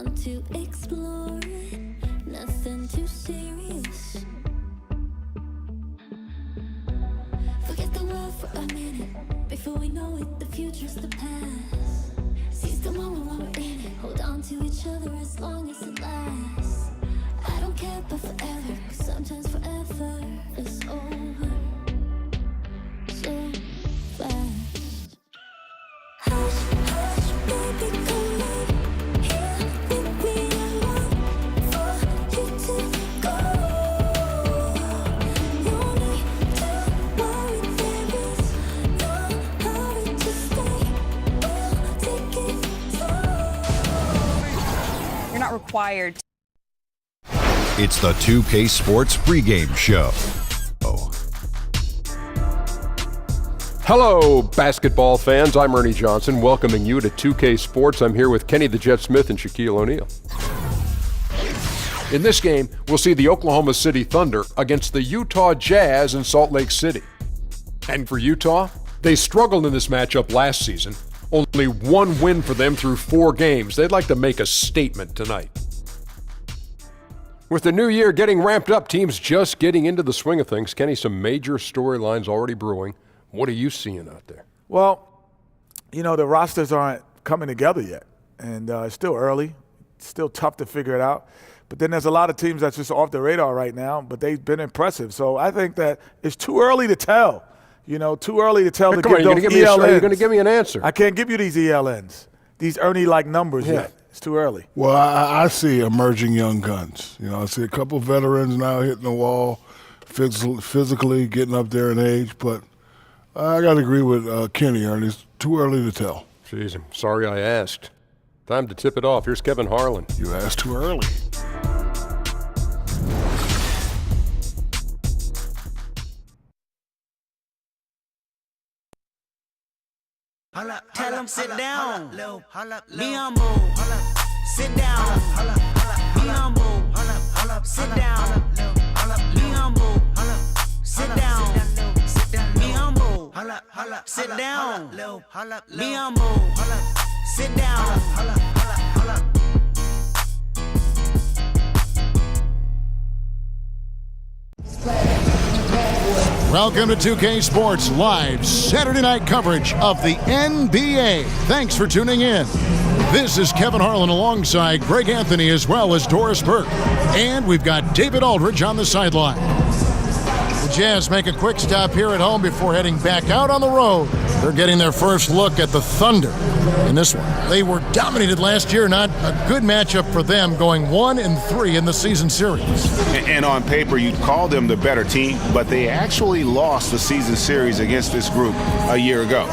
Want to explore it, nothing too serious. Forget the world for a minute. Before we know it, the future's the past. Seize the moment while we're in it. Hold on to each other as long as it lasts. I don't care about forever, 'cause sometimes forever is over so fast. Hush, hush, baby, come in here with me. I want for you to go. No need to worry, there is no hurry to stay. We'll take it slow. You're not required to. It's the 2K Sports pregame show. Hello, basketball fans. I'm Ernie Johnson, welcoming you to 2K Sports. I'm here with Kenny the Jet Smith and Shaquille O'Neal. In this game, we'll see the Oklahoma City Thunder against the Utah Jazz in Salt Lake City. And for Utah, they struggled in this matchup last season. Only one win for them through 4 games. They'd like to make a statement tonight. With the new year getting ramped up, teams just getting into the swing of things. Kenny, some major storylines already brewing. What are you seeing out there? Well, you know, the rosters aren't coming together yet, and it's still early. It's still tough to figure it out. But then there's a lot of teams that's just off the radar right now, but they've been impressive. So I think that it's too early to tell. You know, too early to tell. Hey, come on, you're going to give me an answer. I can't give you these ELNs, these Ernie-like numbers yet. It's too early. Well, I see emerging young guns. You know, I see a couple of veterans now hitting the wall, physically getting up there in age. But I got to agree with Kenny, Ernie. It's too early to tell. Jeez, I'm sorry I asked. Time to tip it off. Here's Kevin Harlan. You asked too early. Tell them sit down, be humble, sit down, be humble, sit down, be humble, sit down, be humble, sit down, be humble, sit down. Welcome to 2K Sports live Saturday night coverage of the NBA. Thanks for tuning in. This is Kevin Harlan alongside Greg Anthony as well as Doris Burke. And we've got David Aldridge on the sideline. The Jazz make a quick stop here at home before heading back out on the road. They're getting their first look at the Thunder in this one. They were dominated last year, not a good matchup for them, going 1-3 in the season series. And on paper, you'd call them the better team, but they actually lost the season series against this group a year ago.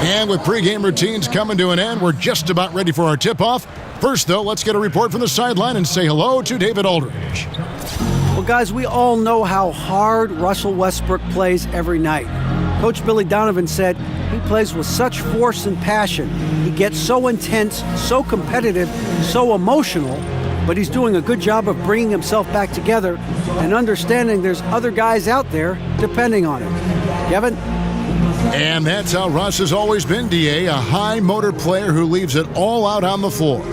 And with pregame routines coming to an end, we're just about ready for our tip-off. First, though, let's get a report from the sideline and say hello to David Aldridge. Well, guys, we all know how hard Russell Westbrook plays every night. Coach Billy Donovan said he plays with such force and passion. He gets so intense, so competitive, so emotional, but he's doing a good job of bringing himself back together and understanding there's other guys out there depending on him. Kevin? And that's how Russ has always been, D.A., a high-motor player who leaves it all out on the floor.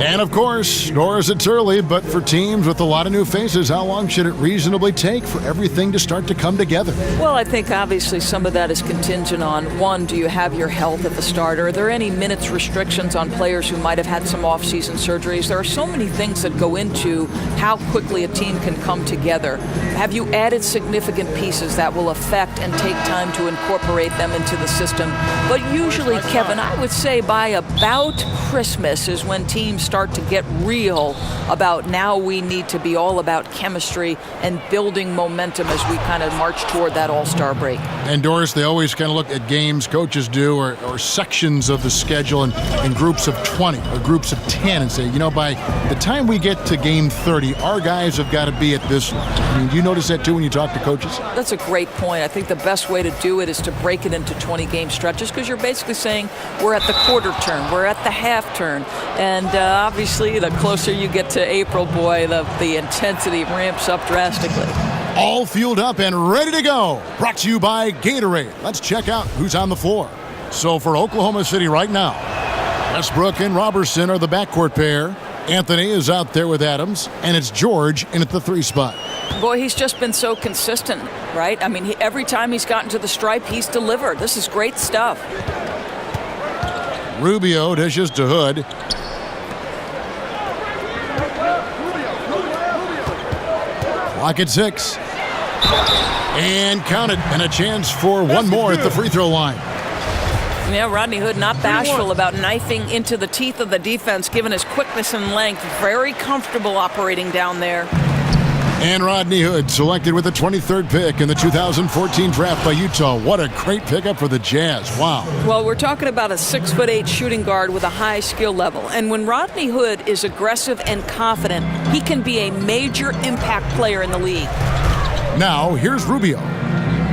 And, of course, Doris, it's early, but for teams with a lot of new faces, how long should it reasonably take for everything to start to come together? Well, I think obviously some of that is contingent on, one, do you have your health at the start? Are there any minutes restrictions on players who might have had some off-season surgeries? There are so many things that go into how quickly a team can come together. Have you added significant pieces that will affect and take time to incorporate them into the system? But usually, Kevin, I would say by about Christmas is when teams start to get real about now we need to be all about chemistry and building momentum as we kind of march toward that all-star break. And Doris, they always kind of look at games, coaches do, or sections of the schedule in groups of 20 or groups of 10 and say, you know, by the time we get to game 30, our guys have got to be at this line. I mean, do you notice that too when you talk to coaches? That's a great point. I think the best way to do it is to break it into 20-game stretches because you're basically saying we're at the quarter turn, we're at the half turn, and obviously the closer you get to April, boy, the intensity ramps up drastically. All fueled up and ready to go. Brought to you by Gatorade. Let's check out who's on the floor. So for Oklahoma City right now, Westbrook and Robertson are the backcourt pair. Anthony is out there with Adams, and it's George in at the 3 spot. Boy, he's just been so consistent, right? I mean, every time he's gotten to the stripe, he's delivered. This is great stuff. Rubio dishes to Hood. Clock at 6. And count it, and a chance for one more at the free throw line. Yeah, Rodney Hood not bashful about knifing into the teeth of the defense, given his quickness and length. Very comfortable operating down there. And Rodney Hood selected with the 23rd pick in the 2014 draft by Utah. What a great pickup for the Jazz. Wow. Well, we're talking about a 6'8" shooting guard with a high skill level. And when Rodney Hood is aggressive and confident, he can be a major impact player in the league. Now, here's Rubio.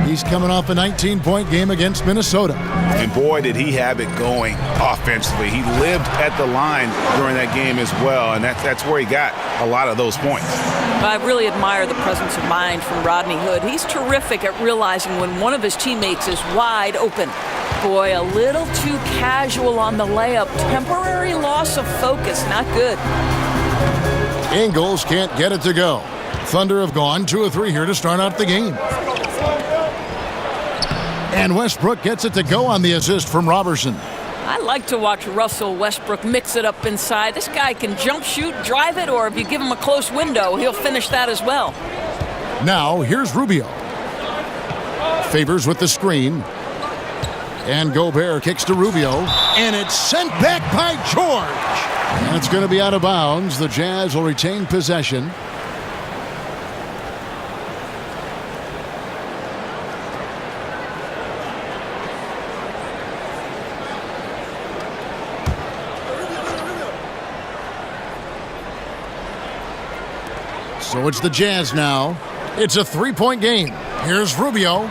He's coming off a 19-point game against Minnesota. And boy, did he have it going offensively. He lived at the line during that game as well, and that's where he got a lot of those points. I really admire the presence of mind from Rodney Hood. He's terrific at realizing when one of his teammates is wide open. Boy, a little too casual on the layup. Temporary loss of focus, not good. Ingles can't get it to go. Thunder have gone 2 of 3 here to start out the game. And Westbrook gets it to go on the assist from Robertson. I like to watch Russell Westbrook mix it up inside. This guy can jump shoot, drive it, or if you give him a close window, he'll finish that as well. Now, here's Rubio. Favors with the screen. And Gobert kicks to Rubio. And it's sent back by George. And it's going to be out of bounds. The Jazz will retain possession. So it's the Jazz now. It's a 3-point game. Here's Rubio.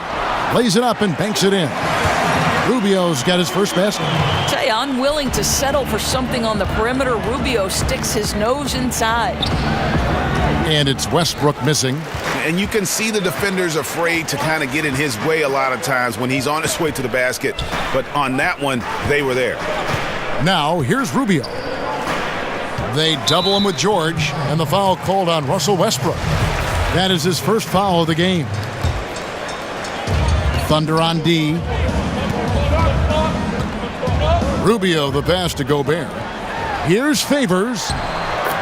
Lays it up and banks it in. Rubio's got his first basket. I tell you, unwilling to settle for something on the perimeter. Rubio sticks his nose inside. And it's Westbrook missing. And you can see the defenders afraid to kind of get in his way a lot of times when he's on his way to the basket. But on that one, they were there. Now, here's Rubio. They double him with George, and the foul called on Russell Westbrook. That is his first foul of the game. Thunder on D. Rubio, the pass to Gobert. Here's Favors.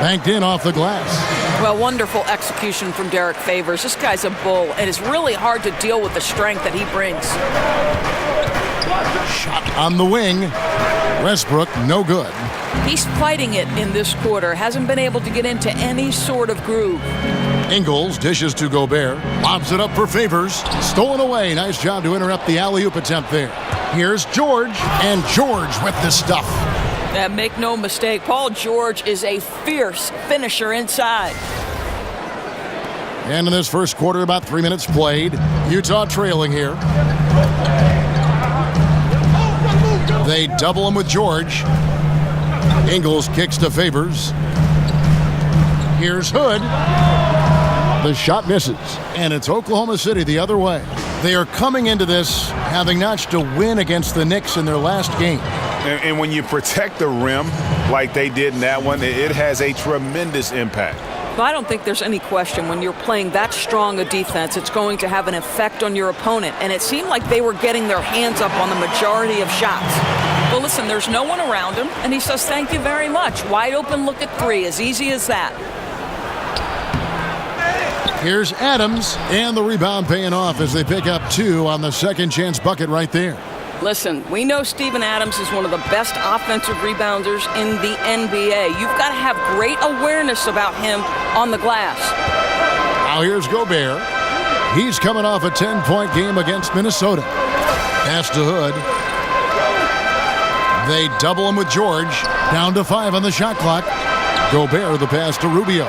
Banked in off the glass. Well, wonderful execution from Derek Favors. This guy's a bull, and it's really hard to deal with the strength that he brings. Shot on the wing. Westbrook, no good. He's fighting it in this quarter. Hasn't been able to get into any sort of groove. Ingles dishes to Gobert. Lobs it up for Favors. Stolen away. Nice job to interrupt the alley-oop attempt there. Here's George. And George with the stuff. Make no mistake, Paul George is a fierce finisher inside. And in this first quarter, about 3 minutes played. Utah trailing here. They double him with George. Ingles kicks to Favors. Here's Hood. The shot misses. And it's Oklahoma City the other way. They are coming into this having notched a win against the Knicks in their last game. And when you protect the rim like they did in that one, it has a tremendous impact. But I don't think there's any question when you're playing that strong a defense, it's going to have an effect on your opponent. And it seemed like they were getting their hands up on the majority of shots. Well, listen, there's no one around him, and he says, thank you very much. Wide open look at 3, as easy as that. Here's Adams, and the rebound paying off as they pick up 2 on the second chance bucket right there. Listen, we know Steven Adams is one of the best offensive rebounders in the NBA. You've got to have great awareness about him on the glass. Now here's Gobert. He's coming off a 10-point game against Minnesota. Pass to Hood. They double him with George. Down to 5 on the shot clock. Gobert the pass to Rubio.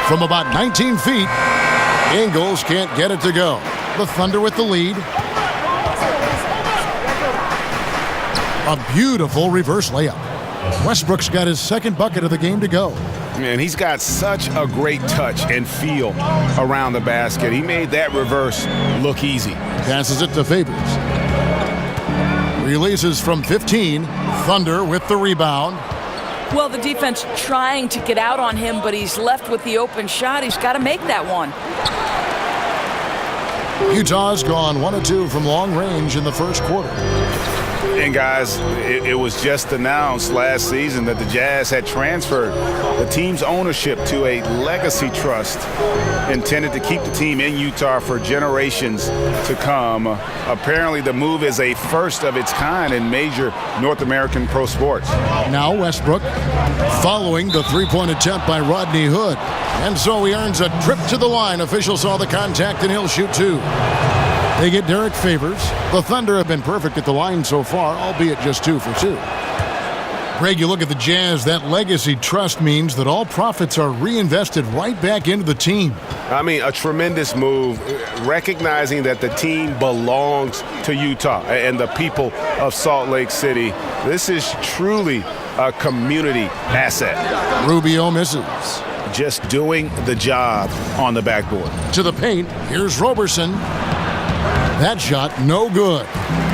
From about 19 feet, Ingles can't get it to go. The Thunder with the lead. A beautiful reverse layup. Westbrook's got his second bucket of the game to go. Man, he's got such a great touch and feel around the basket. He made that reverse look easy. Passes it to Favors. Releases from 15. Thunder with the rebound. Well, the defense trying to get out on him, but he's left with the open shot. He's got to make that one. Utah's gone 1 of 2 from long range in the first quarter. And guys, it was just announced last season that the Jazz had transferred the team's ownership to a legacy trust intended to keep the team in Utah for generations to come. Apparently, the move is a first of its kind in major North American pro sports. Now Westbrook following the three-point attempt by Rodney Hood. And so he earns a trip to the line. Officials saw the contact and he'll shoot 2. They get Derek Favors. The Thunder have been perfect at the line so far, albeit just 2 for 2. Greg, you look at the Jazz, that legacy trust means that all profits are reinvested right back into the team. I mean, a tremendous move, recognizing that the team belongs to Utah and the people of Salt Lake City. This is truly a community asset. Rubio misses. Just doing the job on the backboard. To the paint, here's Roberson. That shot, no good.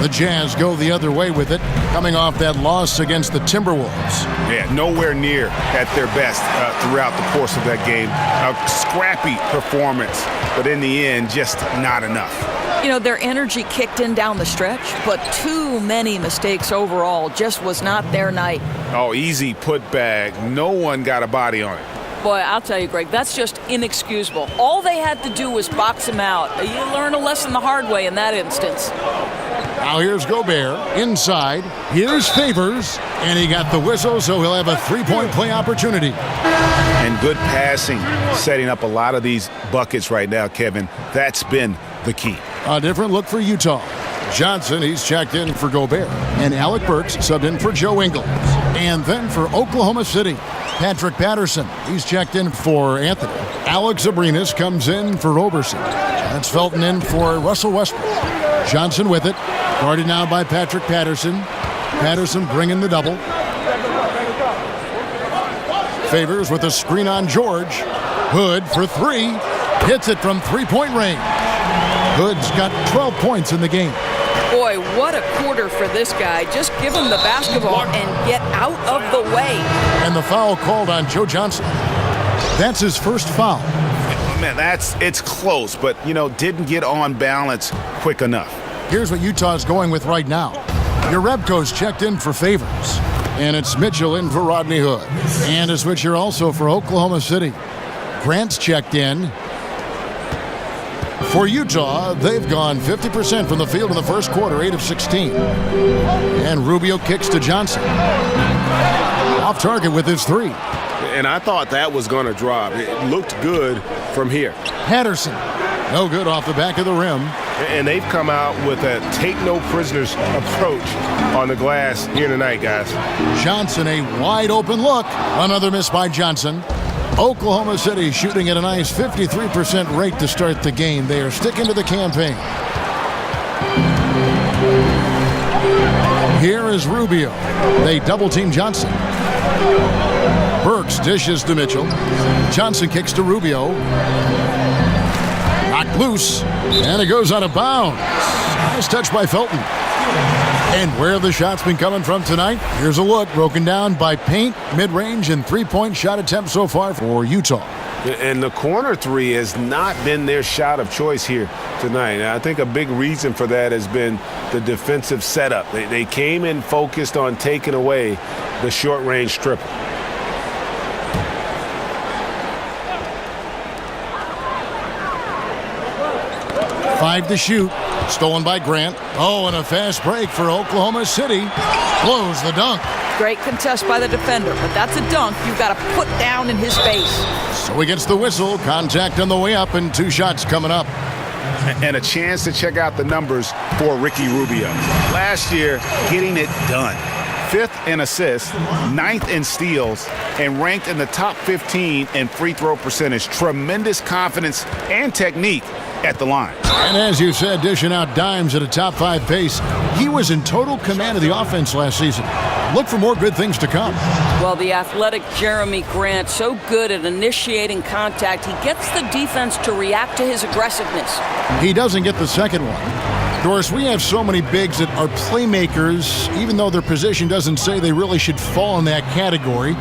The Jazz go the other way with it, coming off that loss against the Timberwolves. Yeah, nowhere near at their best throughout the course of that game. A scrappy performance, but in the end, just not enough. You know, their energy kicked in down the stretch, but too many mistakes overall. Just was not their night. Oh, easy putback. No one got a body on it. Boy, I'll tell you, Greg, that's just inexcusable. All they had to do was box him out. You learn a lesson the hard way in that instance. Now here's Gobert inside. Here's Favors, and he got the whistle, so he'll have a three-point play opportunity. And good passing, setting up a lot of these buckets right now, Kevin. That's been the key. A different look for Utah. Johnson, he's checked in for Gobert. And Alec Burks subbed in for Joe Ingles. And then for Oklahoma City, Patrick Patterson, he's checked in for Anthony. Alex Abrinas comes in for Roberson. That's Felton in for Russell Westbrook. Johnson with it, guarded now by Patrick Patterson. Patterson bringing the double. Favors with a screen on George. Hood for 3. Hits it from three-point range. Hood's got 12 points in the game. Boy, what a quarter for this guy. Just give him the basketball and get out of the way. And the foul called on Joe Johnson. That's his first foul. Man, it's close, but, didn't get on balance quick enough. Here's what Utah's going with right now. Jerebko's checked in for Favors. And it's Mitchell in for Rodney Hood. And a switcher also for Oklahoma City. Grant's checked in. For Utah, they've gone 50% from the field in the first quarter, 8 of 16. And Rubio kicks to Johnson. Off target with his 3. And I thought that was going to drop. It looked good from here. Patterson, no good off the back of the rim. And they've come out with a take-no-prisoners approach on the glass here tonight, guys. Johnson, a wide-open look. Another miss by Johnson. Oklahoma City shooting at a nice 53% rate to start the game. They are sticking to the campaign. Here is Rubio. They double-team Johnson. Burks dishes to Mitchell. Johnson kicks to Rubio. Knocked loose, and it goes out of bounds. Nice touch by Felton. And where the shots been coming from tonight? Here's a look broken down by paint, mid-range, and three-point shot attempts so far for Utah. And the corner 3 has not been their shot of choice here tonight. And I think a big reason for that has been the defensive setup. They came in focused on taking away the short-range triple. Five to shoot. Stolen by Grant. Oh, and a fast break for Oklahoma City. Blows the dunk. Great contest by the defender, but that's a dunk you've got to put down in his face. So he gets the whistle. Contact on the way up, and 2 shots coming up. And a chance to check out the numbers for Ricky Rubio. Last year, getting it done. 5th in assists, 9th in steals, and ranked in the top 15 in free throw percentage. Tremendous confidence and technique at the line. And as you said, dishing out dimes at a top 5 pace. He was in total command of the offense last season. Look for more good things to come. Well, the athletic Jeremy Grant, so good at initiating contact. He gets the defense to react to his aggressiveness. He doesn't get the second one. Doris, we have so many bigs that are playmakers, even though their position doesn't say they really should fall in that category.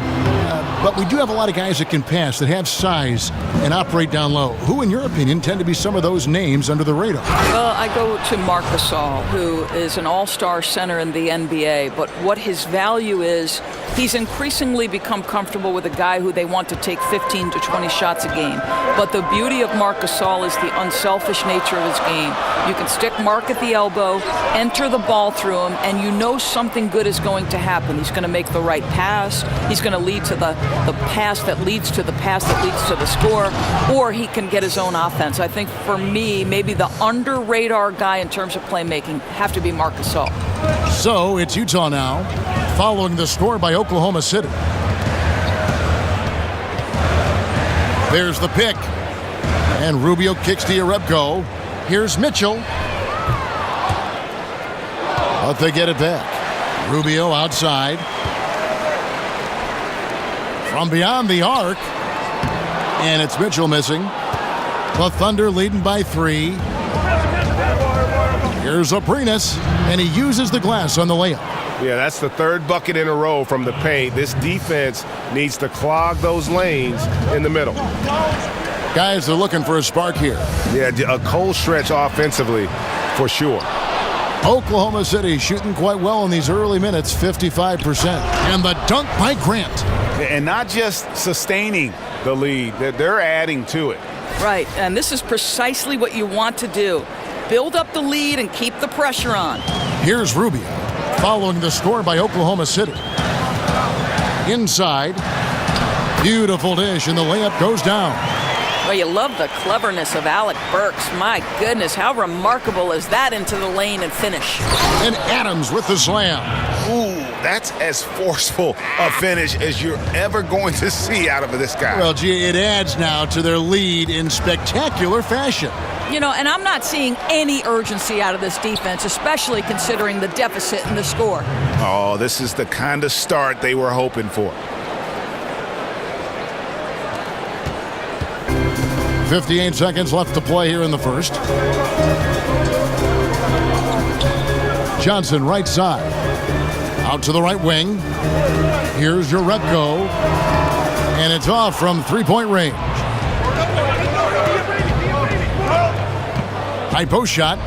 But we do have a lot of guys that can pass, that have size and operate down low. Who, in your opinion, tend to be some of those names under the radar? Well, I go to Marc Gasol, who is an all-star center in the NBA. But what his value is, he's increasingly become comfortable with a guy who they want to take 15 to 20 shots a game. But the beauty of Marc Gasol is the unselfish nature of his game. You can stick Mark at the elbow, enter the ball through him, and you know something good is going to happen. He's going to make the right pass. He's going to lead to the pass that leads to the pass that leads to the score, or he can get his own offense. I think for me, maybe the under-radar guy in terms of playmaking have to be Marc Gasol. So it's Utah now, following the score by Oklahoma City. There's the pick, and Rubio kicks to Jerebko. Here's Mitchell. But they get it back. Rubio outside. From beyond the arc. And it's Mitchell missing. The Thunder leading by 3. Here's Aprinas, and he uses the glass on the layup. Yeah, that's the third bucket in a row from the paint. This defense needs to clog those lanes in the middle. Guys are looking for a spark here. Yeah, a cold stretch offensively for sure. Oklahoma City shooting quite well in these early minutes, 55%. And the dunk by Grant. And not just sustaining the lead, they're adding to it. Right, and this is precisely what you want to do. Build up the lead and keep the pressure on. Here's Rubio, following the score by Oklahoma City. Inside, beautiful dish, and the layup goes down. Well, you love the cleverness of Alec Burks. My goodness, how remarkable is that into the lane and finish? And Adams with the slam. Ooh, that's as forceful a finish as you're ever going to see out of this guy. Well, gee, it adds now to their lead in spectacular fashion. You know, and I'm not seeing any urgency out of this defense, especially considering the deficit in the score. Oh, this is the kind of start they were hoping for. 58 seconds left to play here in the first. Johnson right side. Out to the right wing. Here's Jerebko. And it's off from three-point range. High post shot.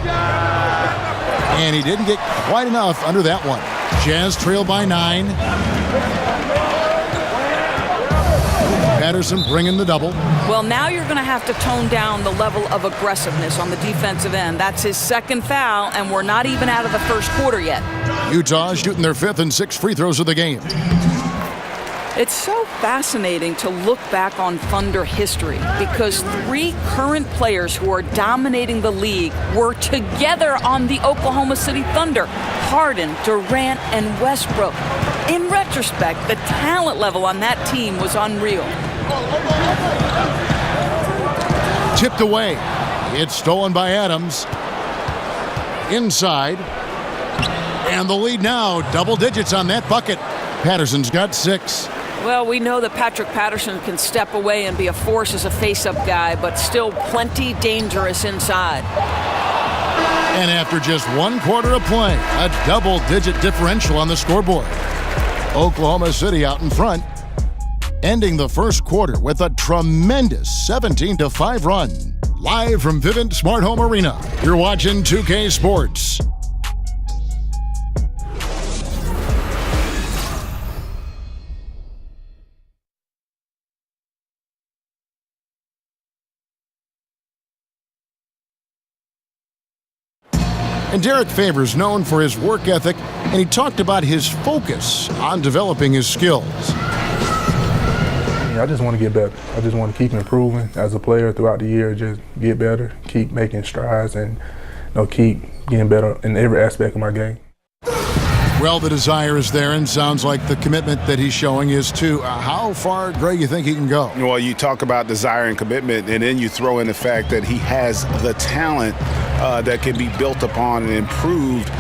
And he didn't get quite enough under that one. Jazz trail by 9. Patterson bringing the double. Well, now you're going to have to tone down the level of aggressiveness on the defensive end. That's his second foul, and we're not even out of the first quarter yet. Utah shooting their 5th and 6th free throws of the game. It's so fascinating to look back on Thunder history because 3 current players who are dominating the league were together on the Oklahoma City Thunder: Harden, Durant, and Westbrook. In retrospect, the talent level on that team was unreal. Tipped away. It's stolen by Adams. Inside. And the lead now, double digits on that bucket. Patterson's got 6. Well, we know that Patrick Patterson can step away and be a force as a face-up guy, but still plenty dangerous inside. And after just 1 quarter of play, a double-digit differential on the scoreboard. Oklahoma City out in front, ending the first quarter with a tremendous 17-5 run. Live from Vivint Smart Home Arena, you're watching 2K Sports. And Derek Favors known for his work ethic, and he talked about his focus on developing his skills. I just want to get better. I just want to keep improving as a player throughout the year, just get better, keep making strides, and keep getting better in every aspect of my game. Well, the desire is there, and sounds like the commitment that he's showing is too. How far, Greg, you think he can go? Well, you talk about desire and commitment, and then you throw in the fact that he has the talent that can be built upon and improved.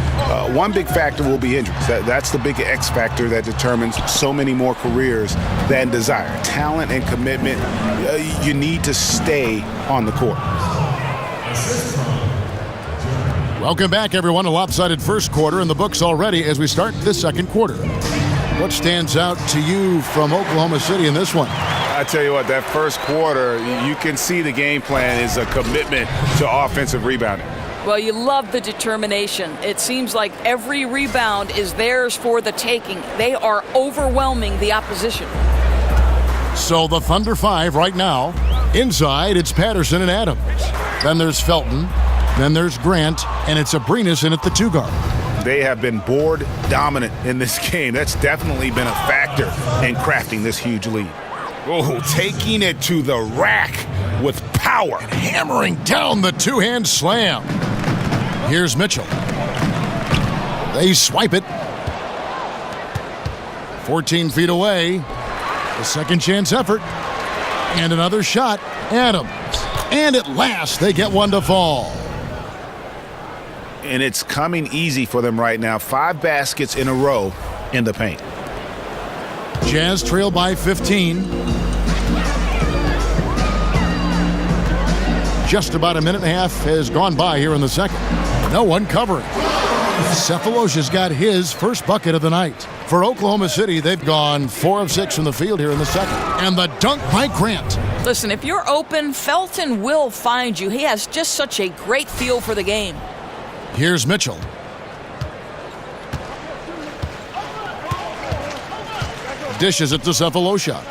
One big factor will be injuries. That's the big X factor that determines so many more careers than desire. Talent and commitment, you need to stay on the court. Welcome back, everyone. A lopsided first quarter in the books already as we start the second quarter. What stands out to you from Oklahoma City in this one? I tell you what, that first quarter, you can see the game plan is a commitment to offensive rebounding. Well, you love the determination. It seems like every rebound is theirs for the taking. They are overwhelming the opposition. So the Thunder 5 right now. Inside, it's Patterson and Adams. Then there's Felton. Then there's Grant. And it's Abrinas in at the 2 guard. They have been board dominant in this game. That's definitely been a factor in crafting this huge lead. Oh, taking it to the rack with power. And hammering down the two-hand slam. Here's Mitchell. They swipe it. 14 feet away. A second chance effort. And another shot. Adams. And at last, they get one to fall. And it's coming easy for them right now. 5 baskets in a row in the paint. Jazz trail by 15. Just about a minute and a half has gone by here in the second. No one covering. Cephalosha's got his first bucket of the night. For Oklahoma City, they've gone 4 of 6 from the field here in the second. And the dunk by Grant. Listen, if you're open, Felton will find you. He has just such a great feel for the game. Here's Mitchell. Dishes it to Cephalosha.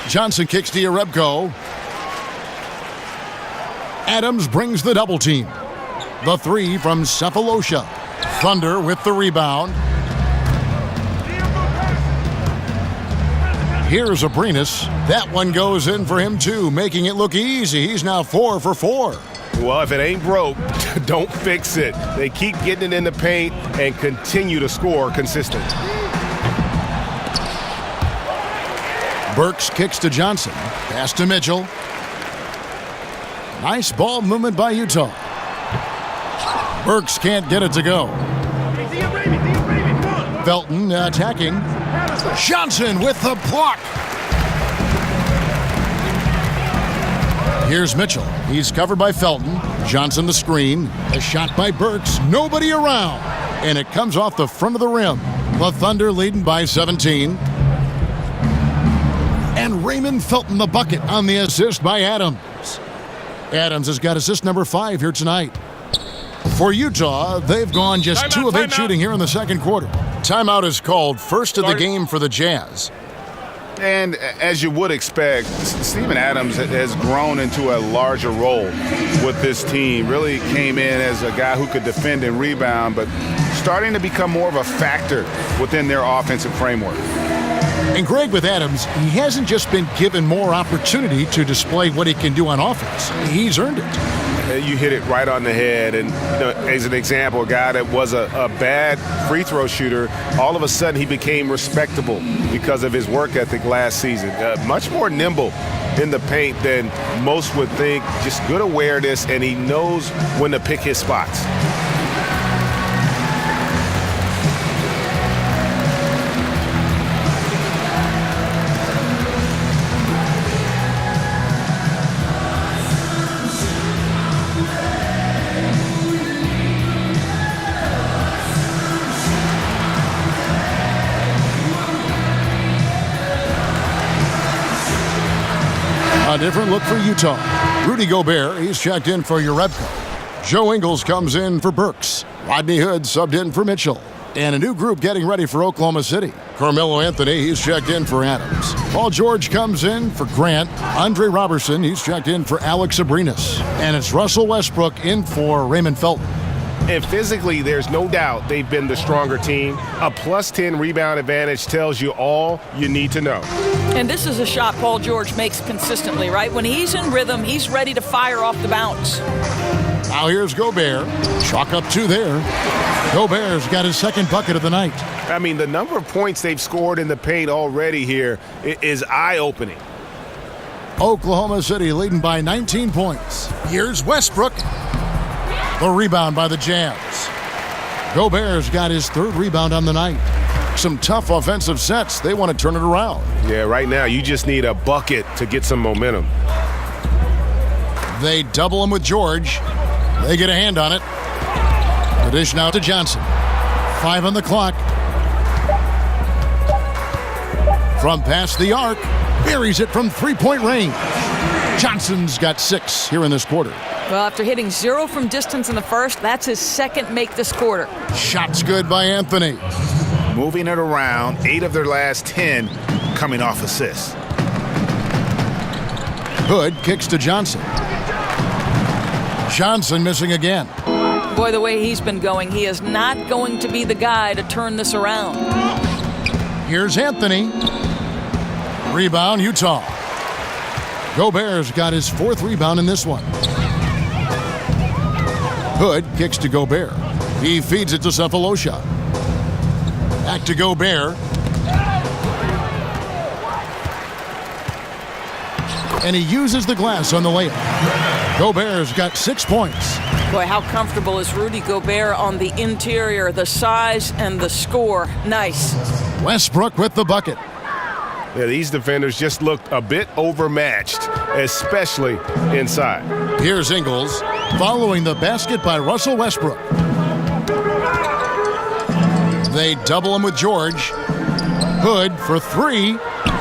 Johnson kicks to Yarebko. Adams brings the double team. The 3 from Cephalosha. Thunder with the rebound. Here's Abrinas. That one goes in for him too, making it look easy. He's now 4 for 4. Well, if it ain't broke, don't fix it. They keep getting it in the paint and continue to score consistently. Burks kicks to Johnson. Pass to Mitchell. Nice ball movement by Utah. Burks can't get it to go. Felton attacking. Johnson with the block. Here's Mitchell. He's covered by Felton. Johnson the screen. A shot by Burks. Nobody around. And it comes off the front of the rim. The Thunder leading by 17. And Raymond Felton the bucket on the assist by Adams. Adams has got assist number 5 here tonight. For Utah, they've gone just 2 of 8 shooting here in the second quarter. Timeout is called, first of the game for the Jazz. And as you would expect, Steven Adams has grown into a larger role with this team. Really came in as a guy who could defend and rebound, but starting to become more of a factor within their offensive framework. And Greg, with Adams, he hasn't just been given more opportunity to display what he can do on offense. He's earned it. You hit it right on the head. And as an example, a guy that was a bad free throw shooter, all of a sudden he became respectable because of his work ethic last season. Much more nimble in the paint than most would think. Just good awareness, and he knows when to pick his spots. A different look for Utah. Rudy Gobert, he's checked in for Yarebko. Joe Ingles comes in for Burks. Rodney Hood subbed in for Mitchell. And a new group getting ready for Oklahoma City. Carmelo Anthony, he's checked in for Adams. Paul George comes in for Grant. Andre Robertson, he's checked in for Alex Abrinas. And it's Russell Westbrook in for Raymond Felton. And physically, there's no doubt they've been the stronger team. A plus 10 rebound advantage tells you all you need to know. And this is a shot Paul George makes consistently, right? When he's in rhythm, he's ready to fire off the bounce. Now here's Gobert. Chalk up 2 there. Gobert's got his second bucket of the night. I mean, the number of points they've scored in the paint already here is eye-opening. Oklahoma City leading by 19 points. Here's Westbrook. The rebound by the Jazz. Gobert's got his 3rd rebound on the night. Some tough offensive sets. They want to turn it around. Yeah, right now you just need a bucket to get some momentum. They double him with George. They get a hand on it. The dish now to Johnson. 5 on the clock. From past the arc, buries it from three-point range. Johnson's got 6 here in this quarter. Well, after hitting 0 from distance in the first, that's his second make this quarter. Shots good by Anthony. Moving it around, 8 of their last 10 coming off assists. Hood kicks to Johnson. Johnson missing again. Boy, the way he's been going, he is not going to be the guy to turn this around. Here's Anthony. Rebound, Utah. Gobert's got his 4th rebound in this one. Hood kicks to Gobert. He feeds it to Cephalosha. Back to Gobert. And he uses the glass on the layup. Gobert's got 6 points. Boy, how comfortable is Rudy Gobert on the interior? The size and the score. Nice. Westbrook with the bucket. Yeah, these defenders just looked a bit overmatched, especially inside. Here's Ingles following the basket by Russell Westbrook. They double him with George. Hood for 3.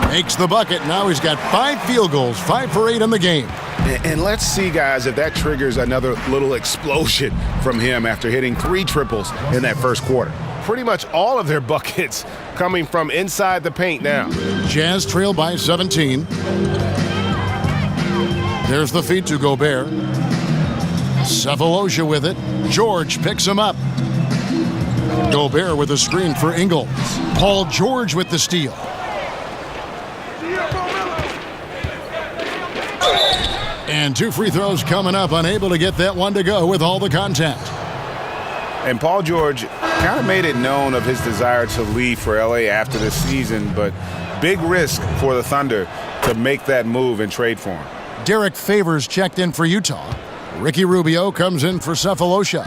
Makes the bucket. Now he's got 5 field goals, 5 for 8 in the game. And let's see, guys, if that triggers another little explosion from him after hitting 3 triples in that first quarter. Pretty much all of their buckets coming from inside the paint now. Jazz trail by 17. There's the feed to Gobert. Cephalosha with it. George picks him up. Gobert with a screen for Ingles. Paul George with the steal. And 2 free throws coming up, unable to get that one to go with all the contact. And Paul George kind of made it known of his desire to leave for LA after this season, but big risk for the Thunder to make that move and trade for him. Derek Favors checked in for Utah. Ricky Rubio comes in for Cephalosha.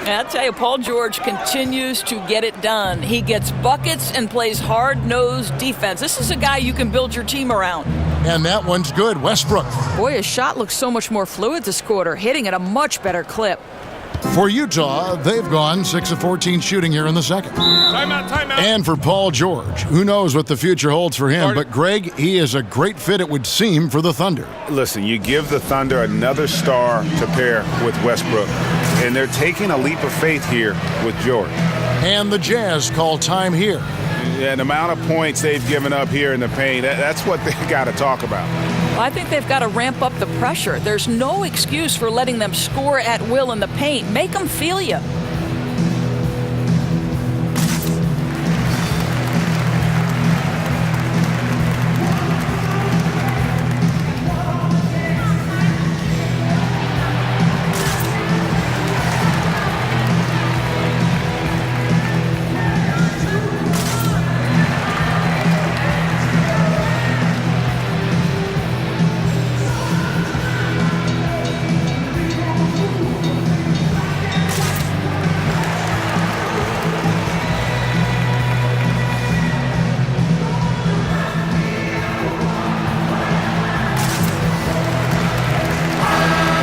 I'll tell you, Paul George continues to get it done. He gets buckets and plays hard-nosed defense. This is a guy you can build your team around. And that one's good. Westbrook. Boy, his shot looks so much more fluid this quarter, hitting at a much better clip. For Utah, they've gone 6 of 14 shooting here in the second. Timeout. And for Paul George, who knows what the future holds for him, but Greg, he is a great fit, it would seem, for the Thunder. Listen, you give the Thunder another star to pair with Westbrook, and they're taking a leap of faith here with George. And the Jazz call time here. Yeah, the amount of points they've given up here in the paint, that's what they've got to talk about. Well, I think they've got to ramp up the pressure. There's no excuse for letting them score at will in the paint. Make them feel you.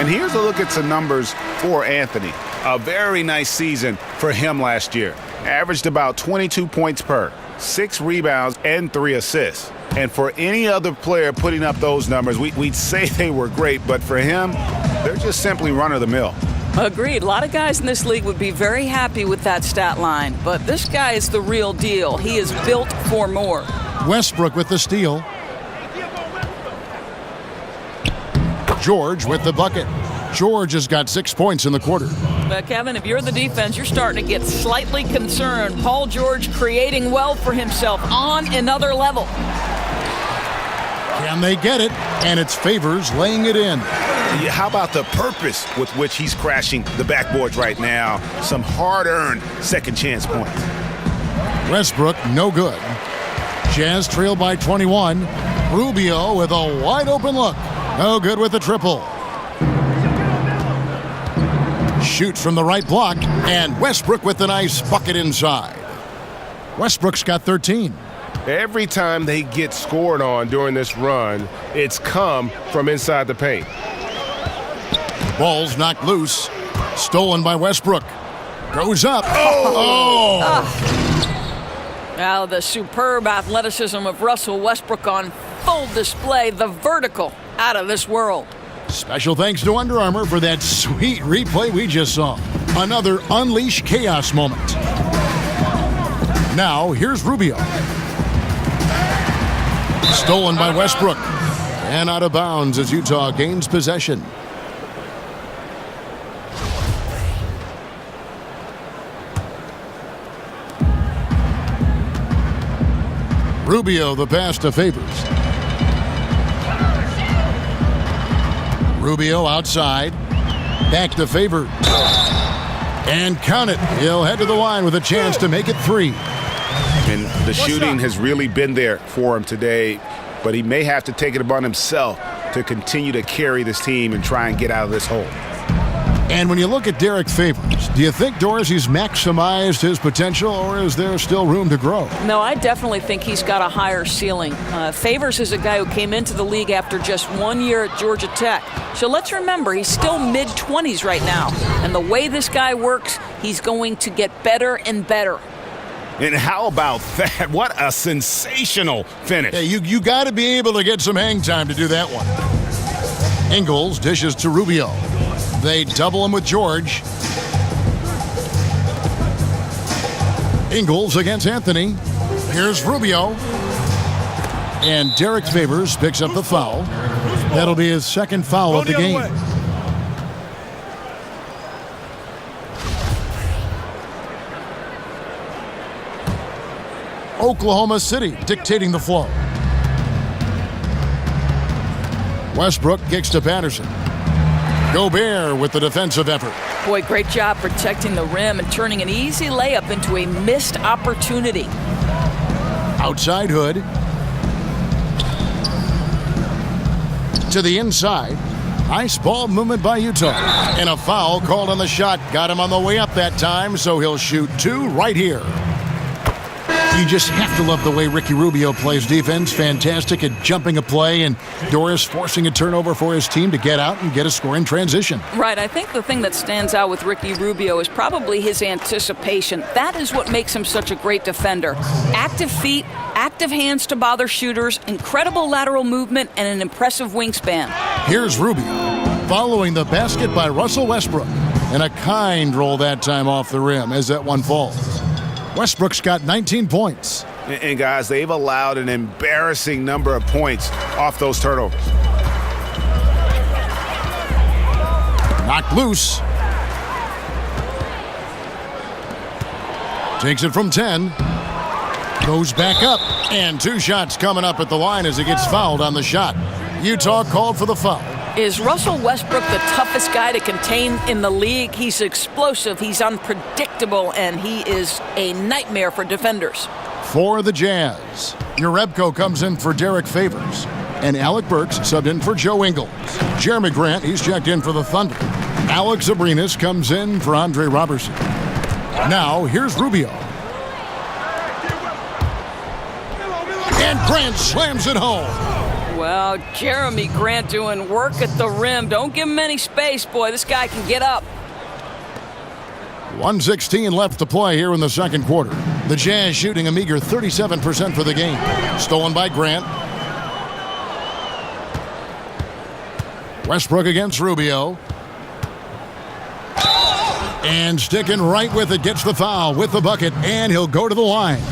Here's a look at some numbers for Anthony. A very nice season for him last year. Averaged about 22 points per, 6 rebounds, and 3 assists. And for any other player putting up those numbers, we'd say they were great, but for him, they're just simply run-of-the-mill. Agreed. A lot of guys in this league would be very happy with that stat line, but this guy is the real deal. He is built for more. Westbrook with the steal. George with the bucket. George has got 6 points in the quarter. But Kevin, if you're the defense, you're starting to get slightly concerned. Paul George creating well for himself on another level. Can they get it? And it's Favors laying it in. Yeah, how about the purpose with which he's crashing the backboards right now? Some hard-earned second chance points. Westbrook, no good. Jazz trail by 21. Rubio with a wide-open look. No good with the triple. Shoots from the right block, and Westbrook with the nice bucket inside. Westbrook's got 13. Every time they get scored on during this run, it's come from inside the paint. Ball's knocked loose. Stolen by Westbrook. Goes up. Oh! Now the superb athleticism of Russell Westbrook on full display. The vertical out of this world. Special thanks to Under Armour for that sweet replay we just saw. Another Unleash Chaos moment. Now, here's Rubio. Stolen by Westbrook. And out of bounds as Utah gains possession. Rubio, the pass to Favors. Rubio outside. Back to Favors. And count it. He'll head to the line with a chance to make it 3. And the shooting has really been there for him today, but he may have to take it upon himself to continue to carry this team and try and get out of this hole. And when you look at Derek Favors, do you think, Doris, he's maximized his potential, or is there still room to grow? No, I definitely think he's got a higher ceiling. Favors is a guy who came into the league after just 1 year at Georgia Tech. So let's remember, he's still mid-20s right now. And the way this guy works, he's going to get better and better. And how about that? What a sensational finish. Hey, you got to be able to get some hang time to do that one. Ingles dishes to Rubio. They double him with George. Ingles against Anthony. Here's Rubio. And Derek Favors picks up the foul. That'll be his second foul of the game. Oklahoma City dictating the flow. Westbrook kicks to Patterson. Gobert with the defensive effort. Boy, great job protecting the rim and turning an easy layup into a missed opportunity. Outside Hood. To the inside. Nice ball movement by Utah. And a foul called on the shot. Got him on the way up that time, so he'll shoot 2 right here. You just have to love the way Ricky Rubio plays defense. Fantastic at jumping a play, and Doris forcing a turnover for his team to get out and get a score in transition. Right. I think the thing that stands out with Ricky Rubio is probably his anticipation. That is what makes him such a great defender. Active feet, active hands to bother shooters, incredible lateral movement, and an impressive wingspan. Here's Rubio following the basket by Russell Westbrook. And a kind roll that time off the rim as that one falls. Westbrook's got 19 points. And guys, they've allowed an embarrassing number of points off those turnovers. Knocked loose. Takes it from 10. Goes back up. And 2 shots coming up at the line as he gets fouled on the shot. Utah called for the foul. Is Russell Westbrook the toughest guy to contain in the league? He's explosive, he's unpredictable, and he is a nightmare for defenders. For the Jazz, Urebko comes in for Derek Favors. And Alec Burks subbed in for Joe Ingles. Jeremy Grant, he's checked in for the Thunder. Alex Abrinas comes in for Andre Robertson. Now, here's Rubio. And Grant slams it home. Well, Jeremy Grant doing work at the rim. Don't give him any space, boy. This guy can get up. 1:16 left to play here in the second quarter. The Jazz shooting a meager 37% for the game. Stolen by Grant. Westbrook against Rubio. And sticking right with it, gets the foul with the bucket, and he'll go to the line.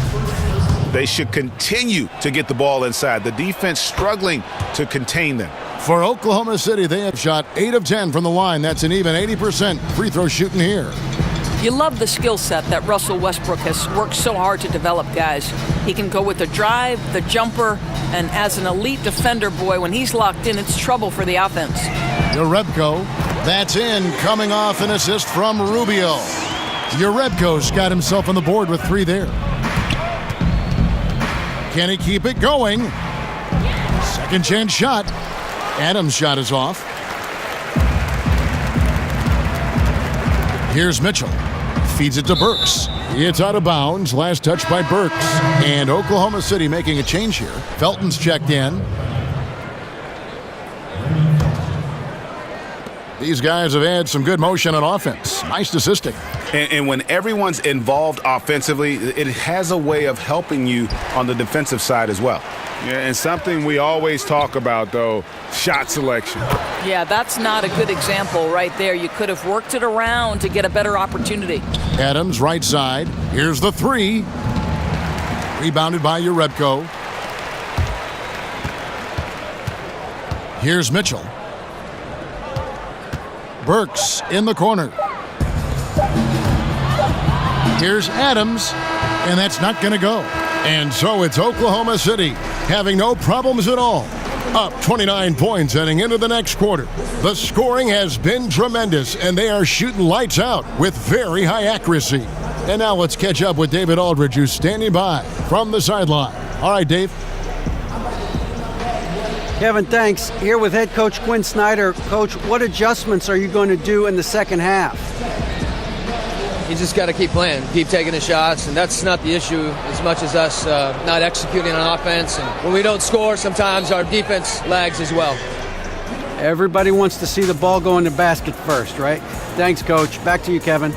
They should continue to get the ball inside. The defense struggling to contain them. For Oklahoma City, they have shot 8 of 10 from the line. That's an even 80% free throw shooting here. You love the skill set that Russell Westbrook has worked so hard to develop, guys. He can go with the drive, the jumper, and as an elite defender, boy, when he's locked in, it's trouble for the offense. Urebko, that's in, coming off an assist from Rubio. Urebko's got himself on the board with 3 there. Can he keep it going? Second chance shot. Adams' shot is off. Here's Mitchell. Feeds it to Burks. It's out of bounds. Last touch by Burks. And Oklahoma City making a change here. Felton's checked in. These guys have had some good motion on offense. Nice statistic. And when everyone's involved offensively, it has a way of helping you on the defensive side as well. Yeah, and something we always talk about, though, shot selection. Yeah, that's not a good example right there. You could have worked it around to get a better opportunity. Adams, right side. Here's the three. Rebounded by Urebko. Here's Mitchell. Burks in the corner. Here's Adams, and that's not going to go. And so it's Oklahoma City having no problems at all. Up 29 points heading into the next quarter. The scoring has been tremendous, and they are shooting lights out with very high accuracy. And now let's catch up with David Aldridge, who's standing by from the sideline. All right, Dave. Kevin, thanks. Here with head coach Quinn Snyder. Coach, what adjustments are you going to do in the second half? You just got to keep playing, keep taking the shots, and that's not the issue as much as us not executing on offense. And when we don't score, sometimes our defense lags as well. Everybody wants to see the ball go in the basket first, right? Thanks, Coach. Back to you, Kevin.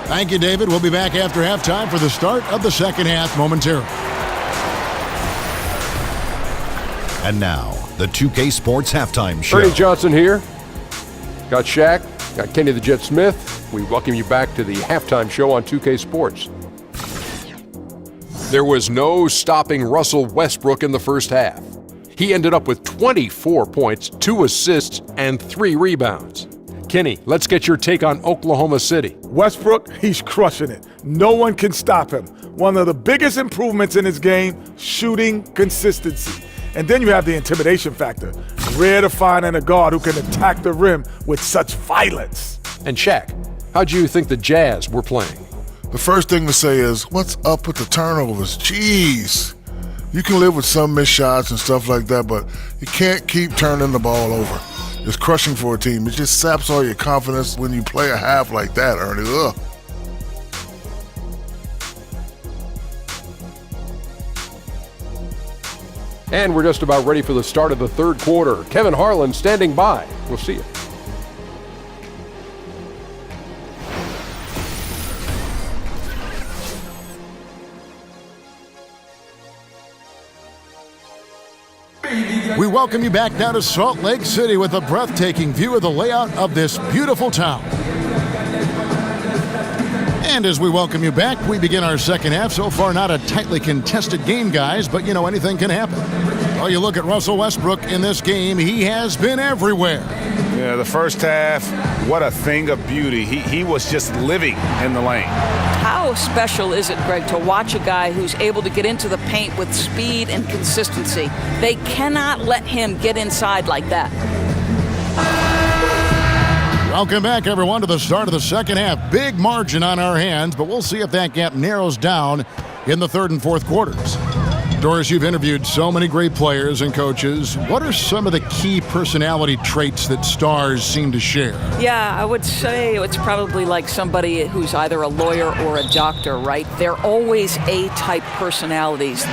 Thank you, David. We'll be back after halftime for the start of the second half momentarily. And now, the 2K Sports Halftime Show. Ernie Johnson here. Got Shaq, got Kenny the Jet Smith. We welcome you back to the halftime show on 2K Sports. There was no stopping Russell Westbrook in the first half. He ended up with 24 points, 2 assists, and 3 rebounds. Kenny, let's get your take on Oklahoma City. Westbrook, he's crushing it. No one can stop him. One of the biggest improvements in his game, shooting consistency. And then you have the intimidation factor. Rare to find in a guard who can attack the rim with such violence. And Shaq, how'd you think the Jazz were playing? The first thing to say is, what's up with the turnovers? Jeez. You can live with some missed shots and stuff like that, but you can't keep turning the ball over. It's crushing for a team. It just saps all your confidence when you play a half like that, Ernie. Ugh. And we're just about ready for the start of the third quarter. Kevin Harlan standing by. We'll see you. We welcome you back now to Salt Lake City with a breathtaking view of the layout of this beautiful town. And as we welcome you back, we begin our second half. So far, not a tightly contested game, guys, but, anything can happen. Well, you look at Russell Westbrook in this game, he has been everywhere. Yeah, the first half, what a thing of beauty. He was just living in the lane. How special is it, Greg, to watch a guy who's able to get into the paint with speed and consistency? They cannot let him get inside like that. Welcome back, everyone, to the start of the second half. Big margin on our hands, but we'll see if that gap narrows down in the third and fourth quarters. Doris, you've interviewed so many great players and coaches. What are some of the key personality traits that stars seem to share? Yeah, I would say it's probably like somebody who's either a lawyer or a doctor, right? They're always A-type personalities.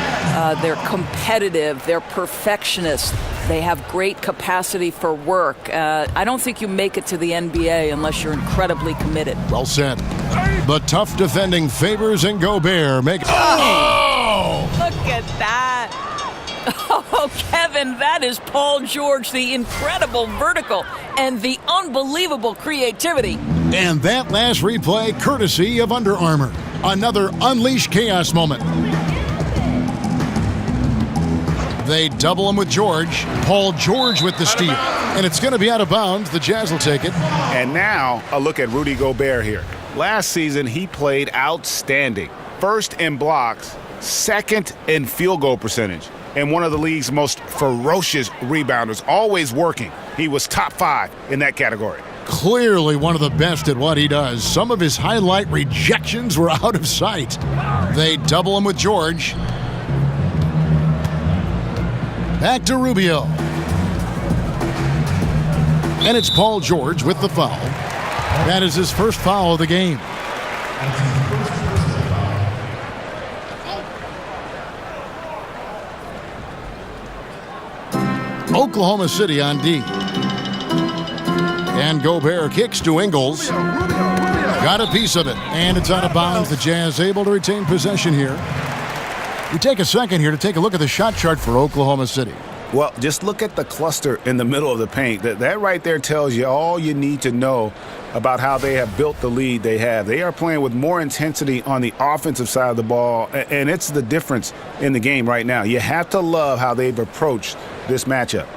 They're competitive. They're perfectionists. They have great capacity for work. I don't think you make it to the NBA unless you're incredibly committed. Well said. The tough defending Favors and Gobert make... Oh! Look at that. Oh, Kevin, that is Paul George, the incredible vertical and the unbelievable creativity. And that last replay, courtesy of Under Armour. Another Unleash Chaos moment. They double him with George. Paul George with the steal. And it's going to be out of bounds. The Jazz will take it. And now a look at Rudy Gobert here. Last season, he played outstanding. First in blocks, second in field goal percentage, and one of the league's most ferocious rebounders, always working. He was top 5 in that category. Clearly one of the best at what he does. Some of his highlight rejections were out of sight. They double him with George. Back to Rubio. And it's Paul George with the foul. That is his first foul of the game. Oklahoma City on D. And Gobert kicks to Ingles. Got a piece of it, and it's out of bounds. The Jazz able to retain possession here. We take a second here to take a look at the shot chart for Oklahoma City. Well, just look at the cluster in the middle of the paint. That right there tells you all you need to know about how they have built the lead they have. They are playing with more intensity on the offensive side of the ball, and it's the difference in the game right now. You have to love how they've approached this matchup.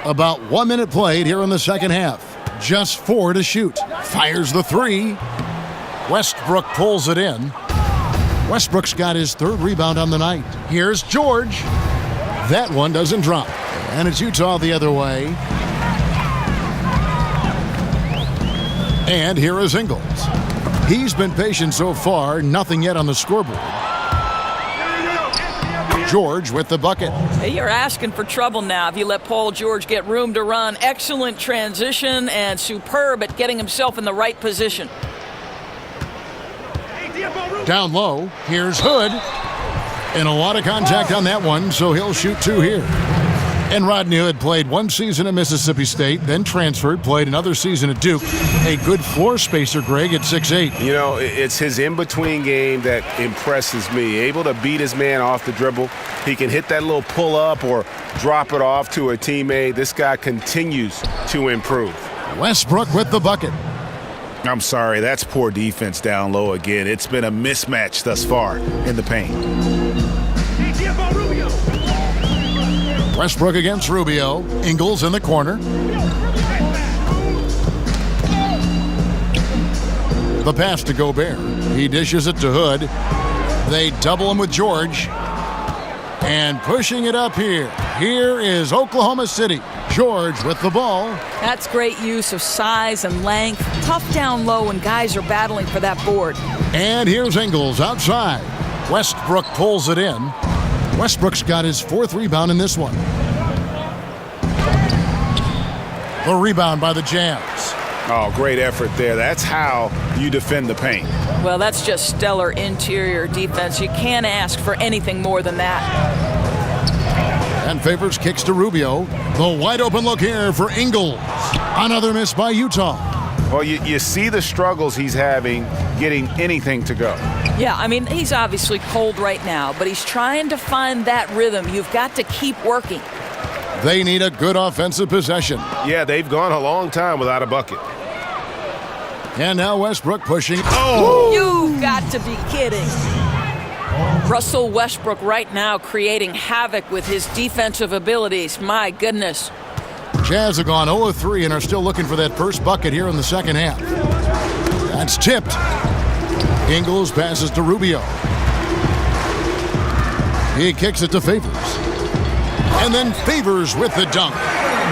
About 1 minute played here in the second half. Just 4 to shoot. Fires the 3. Westbrook pulls it in. Westbrook's got his 3rd rebound on the night. Here's George. That one doesn't drop. And it's Utah the other way. And here is Ingles. He's been patient so far. Nothing yet on the scoreboard. George with the bucket. Hey, you're asking for trouble now if you let Paul George get room to run. Excellent transition and superb at getting himself in the right position. Down low, here's Hood. And a lot of contact on that one, so he'll shoot 2 here. And Rodney Hood played 1 season at Mississippi State, then transferred, played another season at Duke. A good floor spacer, Greg, at 6'8". You know, it's his in-between game that impresses me. Able to beat his man off the dribble. He can hit that little pull-up or drop it off to a teammate. This guy continues to improve. Westbrook with the bucket. I'm sorry, that's poor defense down low again. It's been a mismatch thus far in the paint. Westbrook against Rubio. Ingles in the corner. The pass to Gobert. He dishes it to Hood. They double him with George. And pushing it up here. Here is Oklahoma City. George with the ball. That's great use of size and length. Tough down low when guys are battling for that board. And here's Ingles outside. Westbrook pulls it in. Westbrook's got his 4th rebound in this one. The rebound by the Jazz. Oh, great effort there. That's how you defend the paint. Well, that's just stellar interior defense. You can't ask for anything more than that. And Favors kicks to Rubio. The wide open look here for Ingles. Another miss by Utah. Well, you see the struggles he's having getting anything to go. Yeah, I mean, he's obviously cold right now, but he's trying to find that rhythm. You've got to keep working. They need a good offensive possession. Yeah, they've gone a long time without a bucket. And now Westbrook pushing. Oh! You've got to be kidding. Russell Westbrook right now creating havoc with his defensive abilities. My goodness. Jazz have gone 0 of 3 and are still looking for that first bucket here in the second half. That's tipped. Ingles passes to Rubio. He kicks it to Favors. And then Favors with the dunk.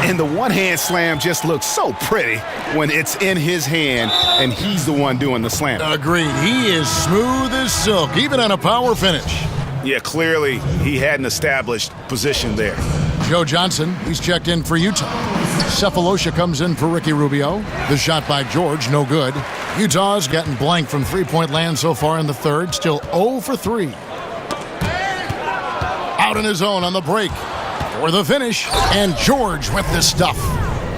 And the one-hand slam just looks so pretty when it's in his hand and he's the one doing the slam. Agreed. He is smooth as silk, even on a power finish. Yeah, clearly he had an established position there. Joe Johnson, he's checked in for Utah. Cephalosha comes in for Ricky Rubio. The shot by George, no good. Utah's gotten blank from three-point land so far in the third, still 0 for 3. Out in his own on the break. For the finish, and George with the stuff.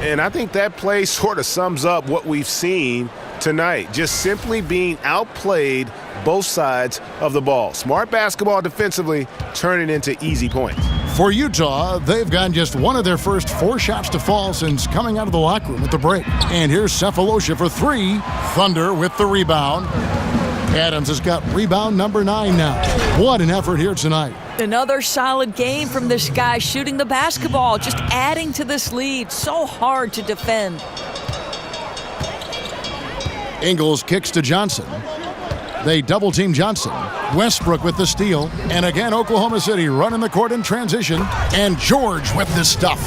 And I think that play sort of sums up what we've seen tonight. Just simply being outplayed both sides of the ball. Smart basketball defensively, turning into easy points. For Utah, they've gotten just one of their first 4 shots to fall since coming out of the locker room at the break. And here's Cephalosha for 3. Thunder with the rebound. Adams has got rebound number 9 now. What an effort here tonight. Another solid game from this guy shooting the basketball, just adding to this lead. So hard to defend. Ingles kicks to Johnson. They double-team Johnson. Westbrook with the steal. And again, Oklahoma City running the court in transition. And George with the stuff.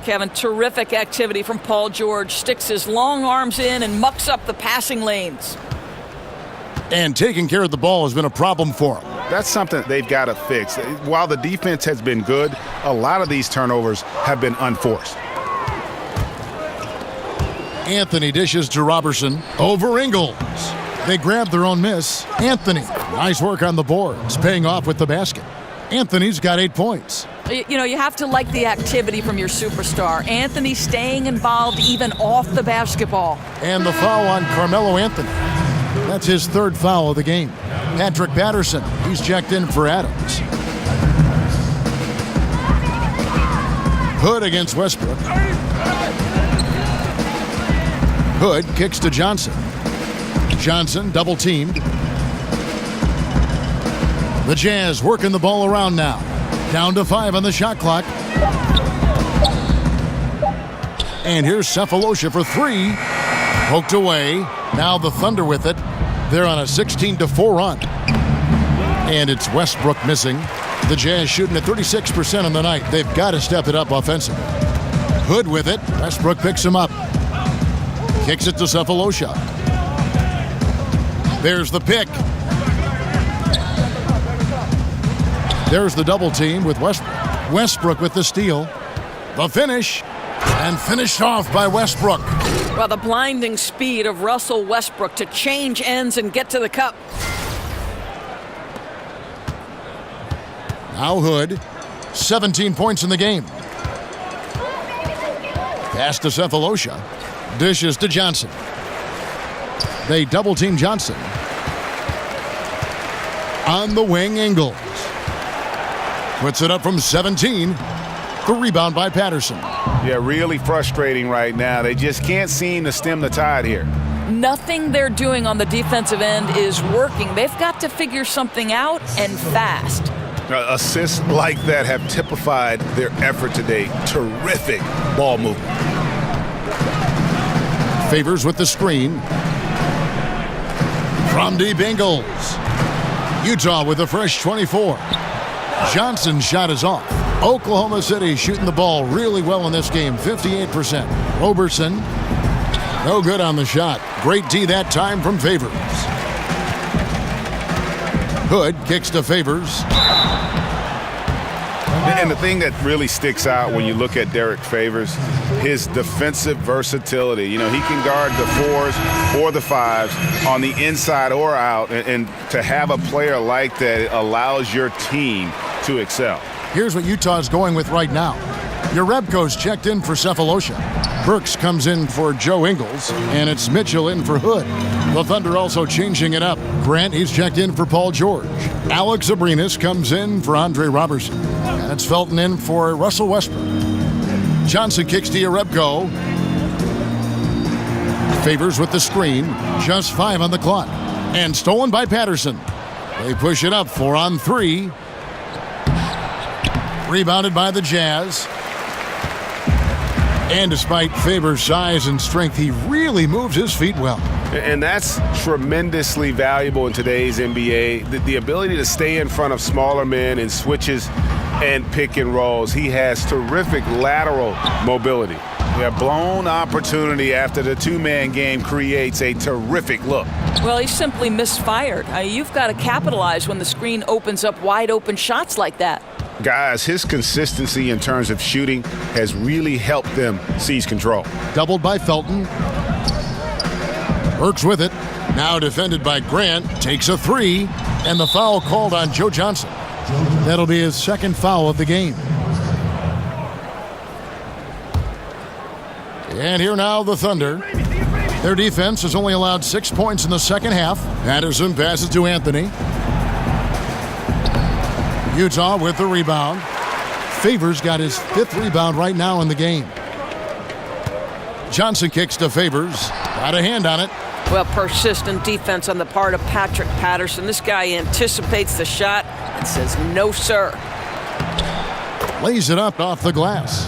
Kevin, terrific activity from Paul George. Sticks his long arms in and mucks up the passing lanes. And taking care of the ball has been a problem for him. That's something they've got to fix. While the defense has been good, a lot of these turnovers have been unforced. Anthony dishes to Robertson over Ingles. They grab their own miss. Anthony, nice work on the boards, paying off with the basket. Anthony's got 8 points. You know, you have to like the activity from your superstar. Anthony staying involved even off the basketball. And the foul on Carmelo Anthony. That's his 3rd foul of the game. Patrick Patterson, he's checked in for Adams. Hood against Westbrook. Hood kicks to Johnson. Johnson double teamed. The Jazz working the ball around now. Down to 5 on the shot clock. And here's Cephalosha for 3. Poked away. Now the Thunder with it. They're on a 16-4 run. And it's Westbrook missing. The Jazz shooting at 36% on the night. They've got to step it up offensively. Hood with it. Westbrook picks him up. Kicks it to Cephalosha. There's the pick. There's the double team with Westbrook. Westbrook with the steal. The finish. And finished off by Westbrook. Well, the blinding speed of Russell Westbrook to change ends and get to the cup. Now Hood. 17 points in the game. Pass to Cephalosha. Dishes to Johnson. They double team Johnson. On the wing, Ingles. Puts it up from 17. The rebound by Patterson. Yeah, really frustrating right now. They just can't seem to stem the tide here. Nothing they're doing on the defensive end is working. They've got to figure something out, and fast. Assists like that have typified their effort today. Terrific ball movement. Favors with the screen. From deep, Ingles. Utah with a fresh 24. Johnson's shot is off. Oklahoma City shooting the ball really well in this game, 58%. Roberson, no good on the shot. Great D that time from Favors. Hood kicks to Favors. And the thing that really sticks out when you look at Derek Favors, his defensive versatility. You know, he can guard the 4s or the 5s on the inside or out, and to have a player like that allows your team to excel. Here's what Utah's going with right now. Jerebko's checked in for Cephalosha. Burks comes in for Joe Ingles, and it's Mitchell in for Hood. The Thunder also changing it up. Grant, he's checked in for Paul George. Alex Abrinas comes in for Andre Robertson. And it's Felton in for Russell Westbrook. Johnson kicks to Jerebko. Favors with the screen. Just 5 on the clock. And stolen by Patterson. They push it up 4 on 3. Rebounded by the Jazz. And despite Favors' size and strength, he really moves his feet well. And that's tremendously valuable in today's NBA. The ability to stay in front of smaller men in switches and pick and rolls. He has terrific lateral mobility. Yeah, blown opportunity after the 2-man game creates a terrific look. Well, he simply misfired. You've got to capitalize when the screen opens up wide open shots like that. Guys, his consistency in terms of shooting has really helped them seize control. Doubled by Felton. Burks with it. Now defended by Grant. Takes a 3. And the foul called on Joe Johnson. That'll be his 2nd foul of the game. And here now the Thunder. Their defense has only allowed 6 points in the second half. Patterson passes to Anthony. Utah with the rebound. Favors got his 5th rebound right now in the game. Johnson kicks to Favors. Got a hand on it. Well, persistent defense on the part of Patrick Patterson. This guy anticipates the shot and says, no, sir. Lays it up off the glass.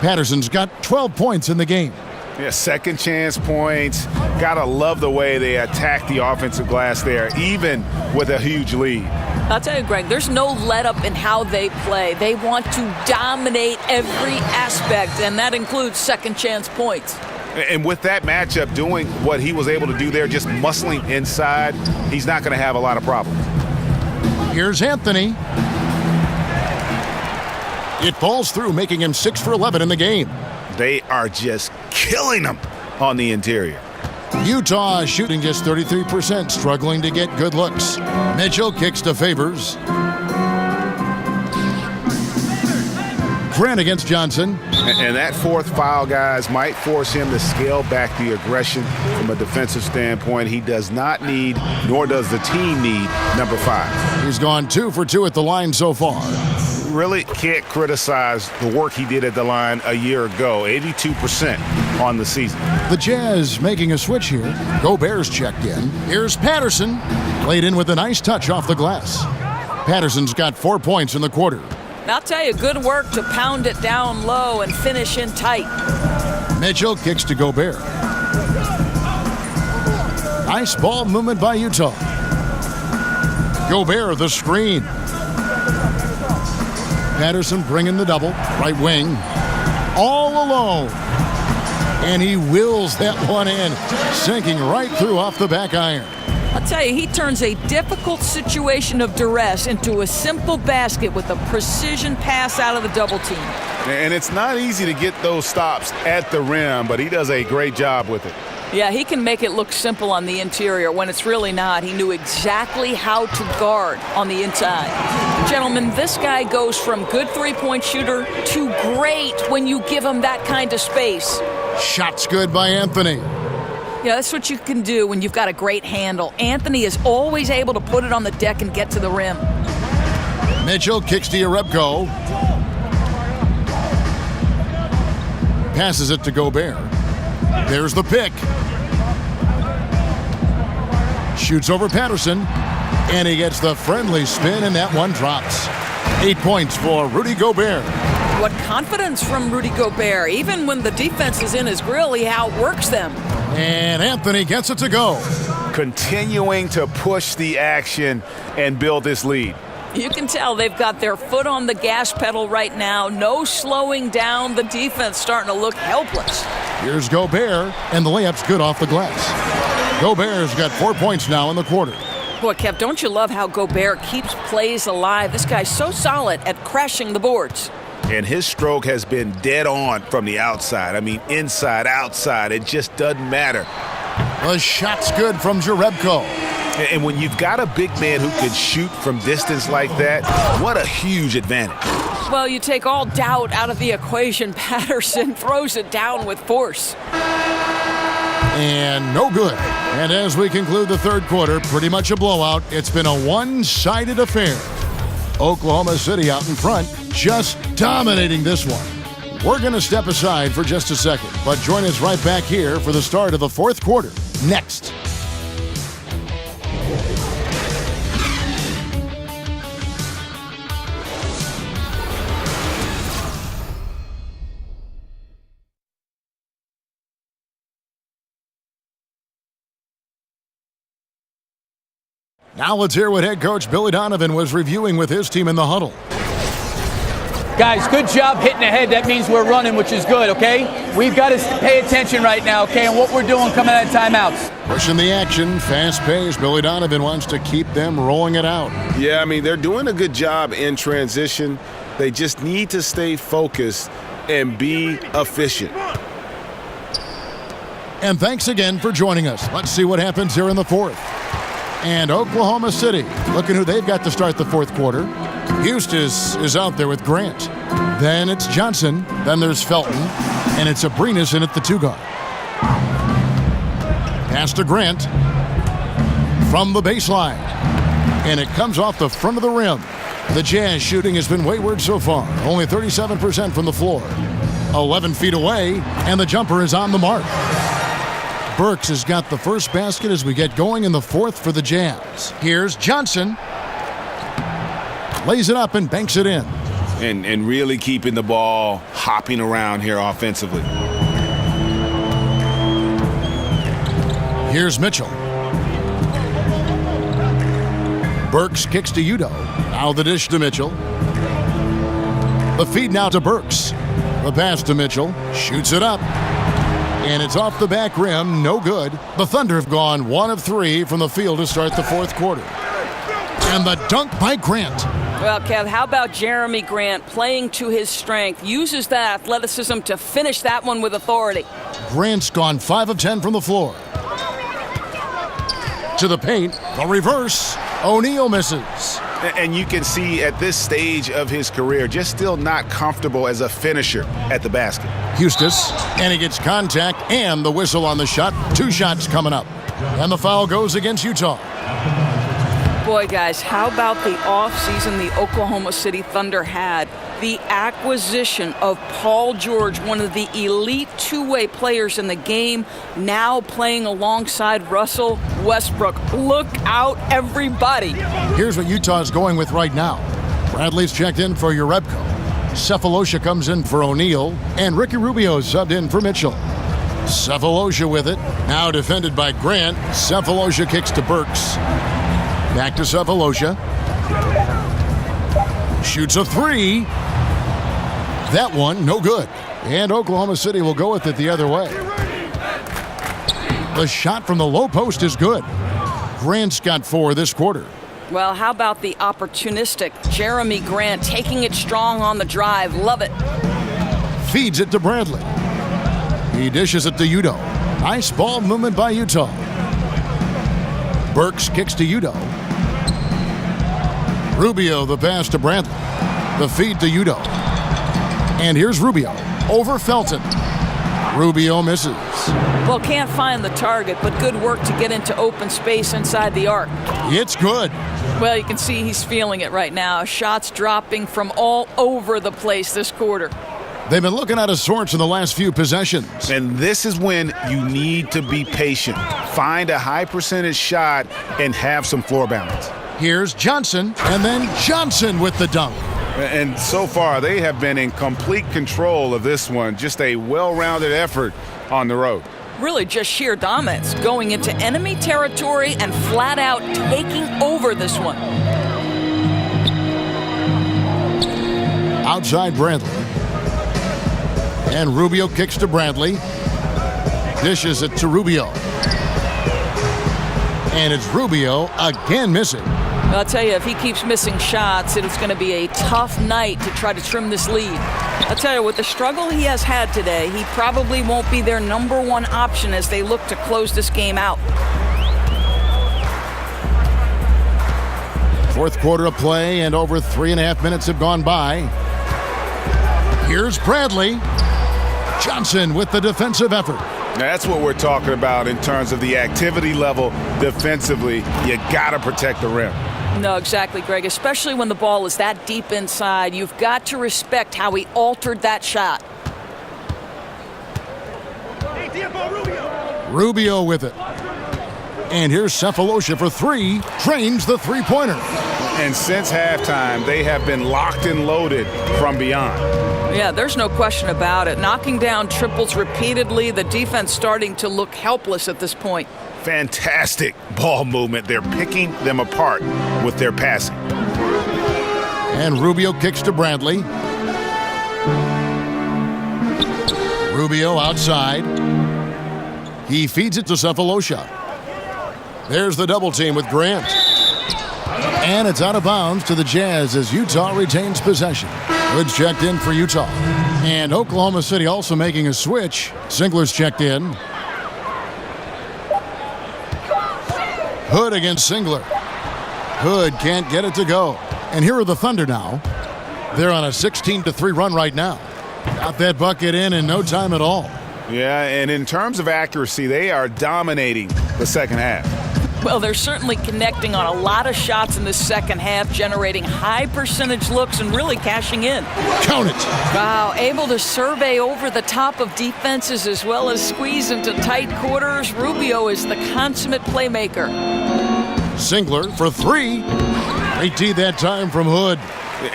Patterson's got 12 points in the game. Yeah, second chance points. Gotta love the way they attack the offensive glass there, even with a huge lead. I'll tell you, Greg, there's no let-up in how they play. They want to dominate every aspect, and that includes second chance points. And with that matchup doing what he was able to do there, just muscling inside, he's not going to have a lot of problems. Here's Anthony. It falls through, making him 6 for 11 in the game. They are just killing him on the interior. Utah shooting just 33%, struggling to get good looks. Mitchell kicks to Favors. Grant against Johnson. And that fourth foul, guys, might force him to scale back the aggression from a defensive standpoint. He does not need, nor does the team need, number 5. He's gone 2 for 2 at the line so far. Really can't criticize the work he did at the line a year ago. 82% on the season. The Jazz making a switch here. Gobert's checked in. Here's Patterson. Laid in with a nice touch off the glass. Patterson's got 4 points in the quarter. I'll tell you, good work to pound it down low and finish in tight. Mitchell kicks to Gobert. Nice ball movement by Utah. Gobert the screen. Patterson bringing the double. Right wing. All alone. And he wills that one in. Sinking right through off the back iron. I'll tell you, he turns a difficult situation of duress into a simple basket with a precision pass out of the double team. And it's not easy to get those stops at the rim, but he does a great job with it. Yeah, he can make it look simple on the interior when it's really not. He knew exactly how to guard on the inside. Gentlemen, this guy goes from good three-point shooter to great when you give him that kind of space. Shots good by Anthony. Yeah, that's what you can do when you've got a great handle. Anthony is always able to put it on the deck and get to the rim. Mitchell kicks to Jerebko. Passes it to Gobert. There's the pick. Shoots over Patterson. And he gets the friendly spin, and that one drops. 8 points for Rudy Gobert. What confidence from Rudy Gobert. Even when the defense is in his grill, he outworks them. And Anthony gets it to go. Continuing to push the action and build this lead. You can tell they've got their foot on the gas pedal right now. No slowing down. The defense starting to look helpless. Here's Gobert, and the layup's good off the glass. Gobert's got 4 points now in the quarter. Boy, Kev, don't you love how Gobert keeps plays alive? This guy's so solid at crashing the boards. And his stroke has been dead on from the outside. I mean, inside, outside, it just doesn't matter. The shot's good from Jerebko. And when you've got a big man who can shoot from distance like that, what a huge advantage. Well, you take all doubt out of the equation. Patterson throws it down with force. And no good. And as we conclude the third quarter, pretty much a blowout. It's been a one-sided affair. Oklahoma City out in front, just dominating this one. We're going to step aside for just a second, but join us right back here for the start of the fourth quarter. Next. Now let's hear what head coach Billy Donovan was reviewing with his team in the huddle. Guys, good job hitting ahead. That means we're running, which is good, okay? We've got to pay attention right now, okay, and what we're doing coming out of timeouts. Pushing the action, fast pace. Billy Donovan wants to keep them rolling it out. Yeah, I mean, they're doing a good job in transition. They just need to stay focused and be efficient. And thanks again for joining us. Let's see what happens here in the fourth. And Oklahoma City, looking who they've got to start the fourth quarter. Eustace is out there with Grant. Then it's Johnson. Then there's Felton. And it's Abrinas in at the 2-guard. Pass to Grant from the baseline. And it comes off the front of the rim. The Jazz shooting has been wayward so far. Only 37% from the floor. 11 feet away, and the jumper is on the mark. Burks has got the first basket as we get going in the fourth for the Jazz. Here's Johnson. Lays it up and banks it in. And really keeping the ball hopping around here offensively. Here's Mitchell. Burks kicks to Udo. Now the dish to Mitchell. The feed now to Burks. The pass to Mitchell. Shoots it up. And it's off the back rim, no good. The Thunder have gone 1 of 3 from the field to start the fourth quarter. And the dunk by Grant. Well, Kev, how about Jeremy Grant playing to his strength, uses that athleticism to finish that one with authority. Grant's gone 5 of 10 from the floor. To the paint, the reverse. O'Neal misses. And you can see at this stage of his career, just still not comfortable as a finisher at the basket. Eustace, and he gets contact and the whistle on the shot. 2 shots coming up. And the foul goes against Utah. Boy, guys, how about the offseason the Oklahoma City Thunder had? The acquisition of Paul George, one of the elite two-way players in the game, now playing alongside Russell Westbrook. Look out, everybody. Here's what Utah is going with right now. Bradley's checked in for Urebko. Cephalosha comes in for O'Neal, and Ricky Rubio subbed in for Mitchell. Cephalosha with it, now defended by Grant. Cephalosha kicks to Burks. Back to Cephalosha. Shoots a 3. That one, no good. And Oklahoma City will go with it the other way. The shot from the low post is good. Grant's got 4 this quarter. Well, how about the opportunistic Jeremy Grant taking it strong on the drive? Love it. Feeds it to Bradley. He dishes it to Udo. Nice ball movement by Utah. Burks kicks to Udo. Rubio the pass to Bradley. The feed to Udo. And here's Rubio over Felton. Rubio misses. Well, can't find the target, but good work to get into open space inside the arc. It's good. Well, you can see he's feeling it right now. Shots dropping from all over the place this quarter. They've been looking out of sorts in the last few possessions. And this is when you need to be patient. Find a high percentage shot and have some floor balance. Here's Johnson, and then Johnson with the dunk. And so far, they have been in complete control of this one. Just a well-rounded effort on the road. Really just sheer dominance, going into enemy territory and flat out taking over this one. Outside Bradley. And Rubio kicks to Bradley. Dishes it to Rubio. And it's Rubio again missing. I'll tell you, if he keeps missing shots, it's going to be a tough night to try to trim this lead. I'll tell you, with the struggle he has had today, he probably won't be their number one option as they look to close this game out. Fourth quarter of play, and over 3.5 minutes have gone by. Here's Bradley. Johnson with the defensive effort. That's what we're talking about in terms of the activity level defensively. You got to protect the rim. No, exactly, Greg. Especially when the ball is that deep inside. You've got to respect how he altered that shot. Rubio with it. And here's Cephalosha for 3. Drains the three-pointer. And since halftime, they have been locked and loaded from beyond. Yeah, there's no question about it. Knocking down triples repeatedly, the defense starting to look helpless at this point. Fantastic ball movement. They're picking them apart with their passing. And Rubio kicks to Bradley. Rubio outside. He feeds it to Cephalosha. There's the double team with Grant. And it's out of bounds to the Jazz as Utah retains possession. Hood's checked in for Utah. And Oklahoma City also making a switch. Singler's checked in. Hood against Singler. Hood can't get it to go. And here are the Thunder now. They're on a 16-3 run right now. Got that bucket in no time at all. Yeah, and in terms of accuracy, they are dominating the second half. Well, they're certainly connecting on a lot of shots in the second half, generating high percentage looks and really cashing in. Count it. Wow, able to survey over the top of defenses as well as squeeze into tight quarters. Rubio is the consummate playmaker. Singler for 3. Great D that time from Hood.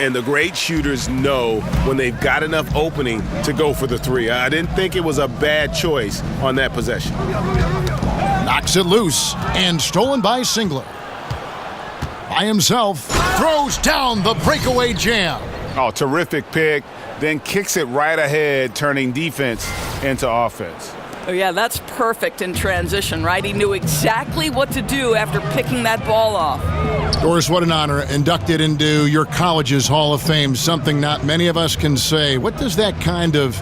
And the great shooters know when they've got enough opening to go for the 3. I didn't think it was a bad choice on that possession. Knocks it loose and stolen by Singler. By himself, throws down the breakaway jam. Oh, terrific pick. Then kicks it right ahead, turning defense into offense. Oh, yeah, that's perfect in transition, right? He knew exactly what to do after picking that ball off. Doris, what an honor. Inducted into your college's Hall of Fame, something not many of us can say. What does that kind of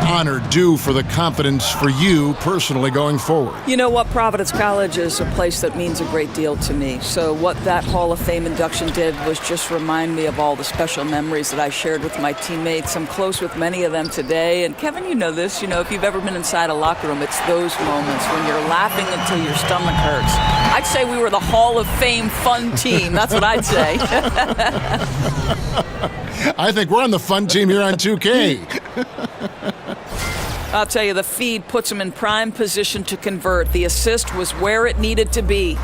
honor due for the confidence for you personally going forward? You know what? Providence College is a place that means a great deal to me. So what that Hall of Fame induction did was just remind me of all the special memories that I shared with my teammates. I'm close with many of them today. And Kevin, you know this. You know, if you've ever been inside a locker room, it's those moments when you're laughing until your stomach hurts. I'd say we were the Hall of Fame fun team. That's what I'd say. I think we're on the fun team here on 2K. I'll tell you, the feed puts him in prime position to convert. The assist was where it needed to be.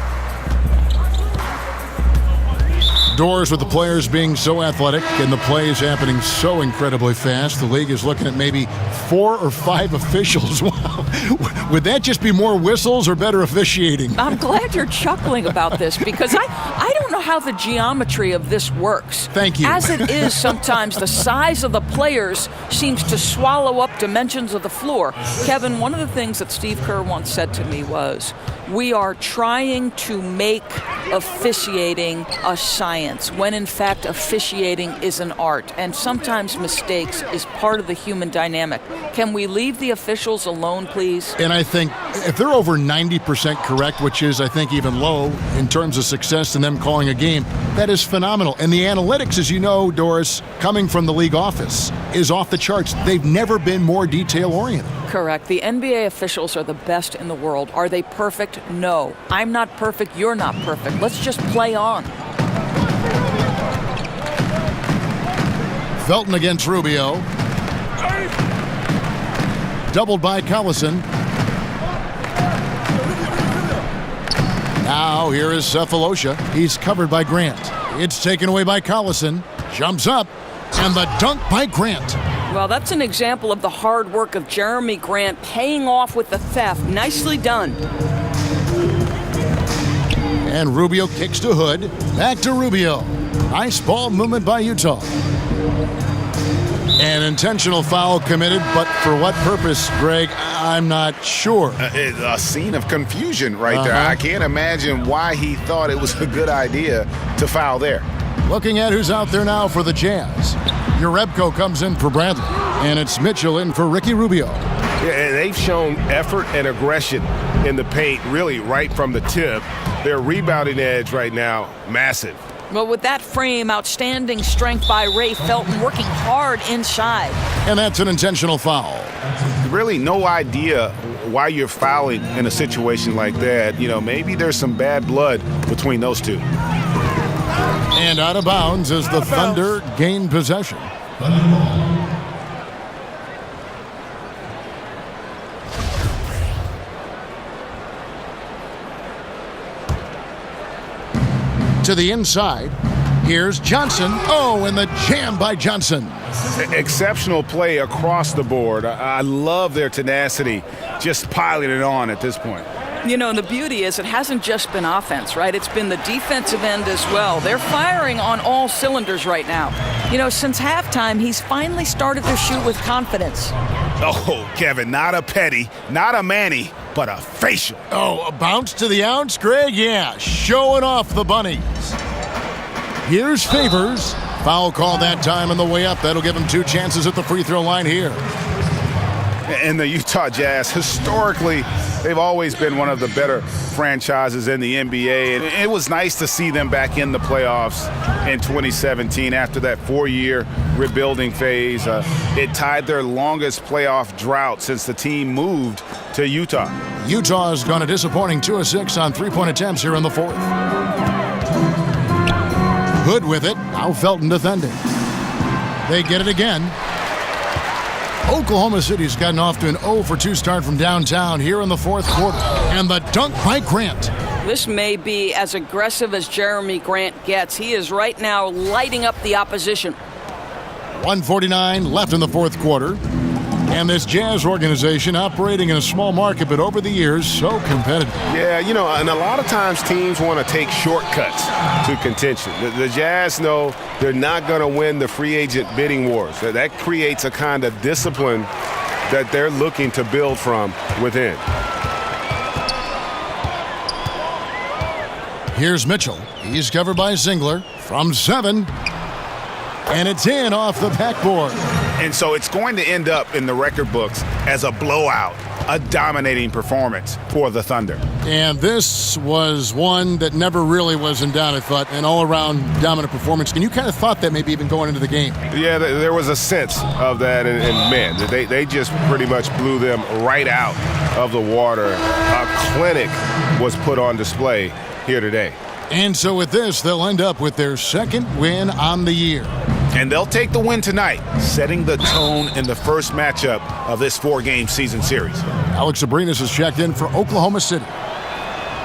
Doors with the players being so athletic and the plays happening so incredibly fast, the league is looking at maybe 4 or 5 officials. Would that just be more whistles or better officiating? I'm glad you're chuckling about this because I don't know how the geometry of this works. Thank you. As it is, sometimes the size of the players seems to swallow up dimensions of the floor. Kevin, one of the things that Steve Kerr once said to me was, we are trying to make officiating a science, when in fact officiating is an art, and sometimes mistakes is part of the human dynamic. Can we leave the officials alone, please? And I think if they're over 90% correct, which is, I think, even low in terms of success in them calling a game, that is phenomenal. And the analytics, as you know, Doris, coming from the league office, is off the charts. They've never been more detail-oriented. Correct. The NBA officials are the best in the world. Are they perfect? No. I'm not perfect. You're not perfect. Let's just play on. Felton against Rubio. Doubled by Collison. Now here is Cephalosha. He's covered by Grant. It's taken away by Collison. Jumps up. And the dunk by Grant. Well, that's an example of the hard work of Jeremy Grant paying off with the theft. Nicely done. And Rubio kicks to Hood. Back to Rubio. Nice ball movement by Utah. An intentional foul committed, but for what purpose, Greg, I'm not sure. A scene of confusion right there. I can't imagine why he thought it was a good idea to foul there. Looking at who's out there now for the Jazz. Urebko comes in for Bradley, and it's Mitchell in for Ricky Rubio. Yeah, and they've shown effort and aggression in the paint, really right from the tip. Their rebounding edge right now, massive. Well, with that frame, outstanding strength by Ray Felton, working hard inside. And that's an intentional foul. Really no idea why you're fouling in a situation like that. You know, maybe there's some bad blood between those two. And out of bounds as the Thunder gain possession. To the inside. Here's Johnson. Oh, and the jam by Johnson. Exceptional play across the board. I love their tenacity, just piling it on at this point. You know, and the beauty is it hasn't just been offense, right? It's been the defensive end as well. They're firing on all cylinders right now. You know, since halftime, he's finally started to shoot with confidence. Oh, Kevin, not a petty, not a Manny, but a facial. Oh, a bounce to the ounce, Greg? Yeah, showing off the bunnies. Here's Favors. Foul call that time on the way up. That'll give him 2 chances at the free throw line here. And the Utah Jazz, historically, they've always been one of the better franchises in the NBA. And it was nice to see them back in the playoffs in 2017 after that 4-year rebuilding phase. It tied their longest playoff drought since the team moved to Utah. Utah's gone a disappointing 2 of 6 on 3-point attempts here in the 4th. Hood with it. Now Felton defending. They get it again. Oklahoma City's gotten off to an 0-for-2 start from downtown here in the 4th quarter. And the dunk by Grant. This may be as aggressive as Jeremy Grant gets. He is right now lighting up the opposition. 1:49 left in the 4th quarter. And this Jazz organization operating in a small market, but over the years, so competitive. Yeah, you know, and a lot of times teams want to take shortcuts to contention. The Jazz know they're not going to win the free agent bidding wars. That creates a kind of discipline that they're looking to build from within. Here's Mitchell. He's covered by Zingler from 7. And it's in off the backboard. And so it's going to end up in the record books as a blowout, a dominating performance for the Thunder. And this was one that never really was in doubt, I thought, an all-around dominant performance. And you kind of thought that maybe even going into the game. Yeah, there was a sense of that, and man, they just pretty much blew them right out of the water. A clinic was put on display here today. And so with this, they'll end up with their second win on the year. And they'll take the win tonight, setting the tone in the first matchup of this 4-game season series. Alex Abrinas has checked in for Oklahoma City.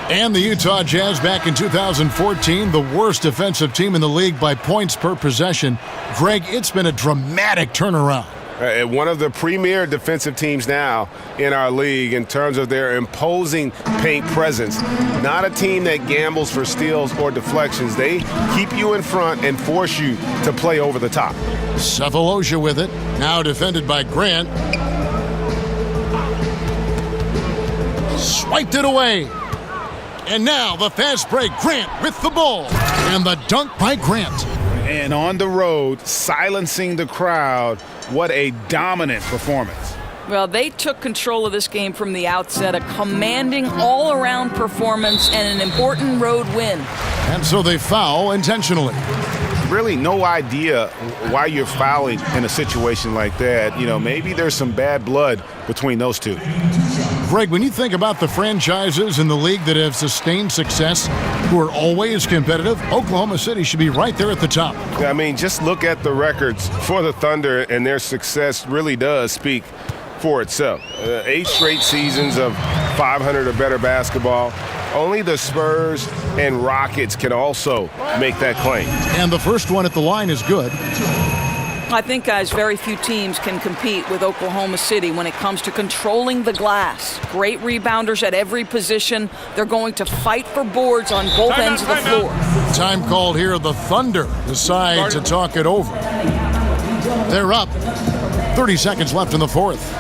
And the Utah Jazz back in 2014, the worst defensive team in the league by points per possession. Greg, it's been a dramatic turnaround. One of the premier defensive teams now in our league in terms of their imposing paint presence. Not a team that gambles for steals or deflections. They keep you in front and force you to play over the top. Cephalosha with it, now defended by Grant. Swiped it away. And now the fast break, Grant with the ball. And the dunk by Grant. And on the road, silencing the crowd. What a dominant performance. Well, they took control of this game from the outset, a commanding all-around performance and an important road win. And so they foul intentionally. Really no idea why you're fouling in a situation like that. You know, maybe there's some bad blood between those two. Greg, when you think about the franchises in the league that have sustained success, who are always competitive, Oklahoma City should be right there at the top. I mean, just look at the records for the Thunder, and their success really does speak for itself. 8 straight seasons of 500 or better basketball. Only the Spurs and Rockets can also make that claim. And the first one at the line is good. I think, guys, very few teams can compete with Oklahoma City when it comes to controlling the glass. Great rebounders at every position. They're going to fight for boards on both ends of the floor. Time called here. The Thunder decide to talk it over. They're up. 30 seconds left in the fourth.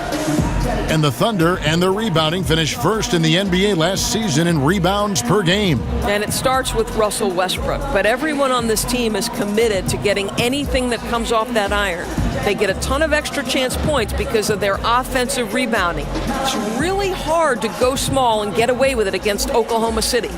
And the Thunder and their rebounding finished first in the NBA last season in rebounds per game. And it starts with Russell Westbrook. But everyone on this team is committed to getting anything that comes off that iron. They get a ton of extra chance points because of their offensive rebounding. It's really hard to go small and get away with it against Oklahoma City.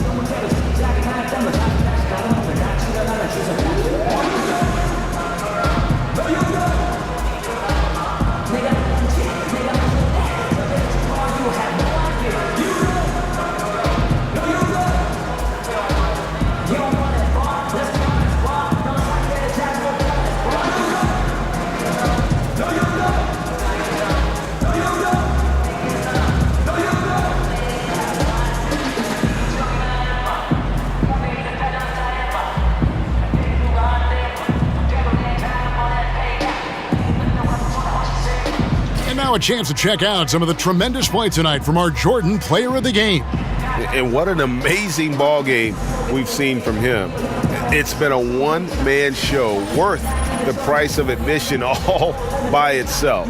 A chance to check out some of the tremendous play tonight from our Jordan Player of the Game. And what an amazing ball game we've seen from him. It's been a one-man show worth the price of admission all by itself.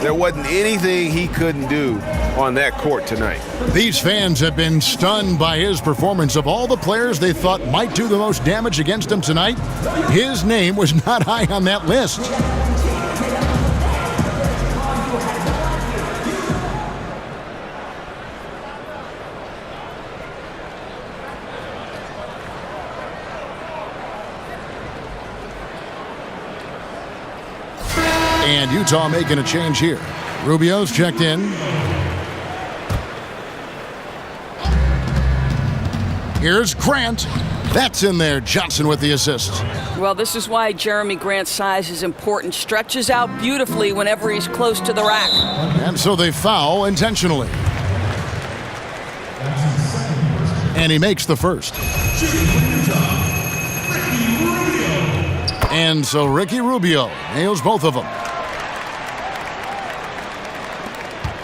There wasn't anything he couldn't do on that court tonight. These fans have been stunned by his performance. Of all the players they thought might do the most damage against him tonight, his name was not high on that list. And Utah making a change here. Rubio's checked in. Here's Grant. That's in there. Johnson with the assist. Well, this is why Jeremy Grant's size is important. Stretches out beautifully whenever he's close to the rack. And so they foul intentionally. And he makes the first. And so Ricky Rubio nails both of them.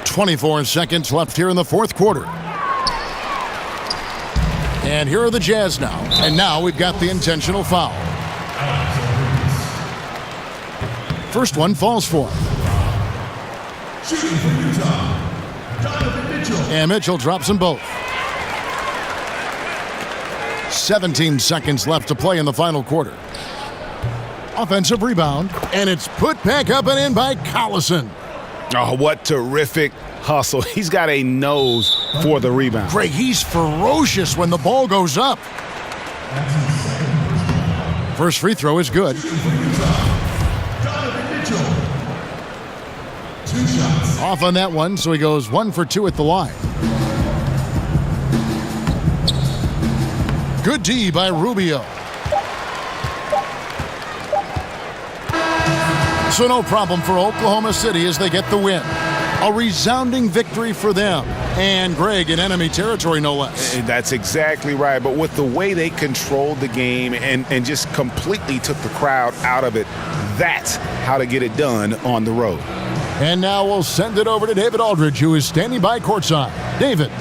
24 seconds left here in the fourth quarter. And here are the Jazz now. And now we've got the intentional foul. First one falls for him. And Mitchell drops them both. 17 seconds left to play in the final quarter. Offensive rebound, and it's put back up and in by Collison. Oh, what terrific hustle. He's got a nose for the rebound. Greg, he's ferocious when the ball goes up. First free throw is good. Off on that one, so he goes 1 for 2 at the line. Good D by Rubio. So no problem for Oklahoma City as they get the win. A resounding victory for them. And Greg, in enemy territory, no less. That's exactly right. But with the way they controlled the game and just completely took the crowd out of it, that's how to get it done on the road. And now we'll send it over to David Aldridge, who is standing by courtside. David.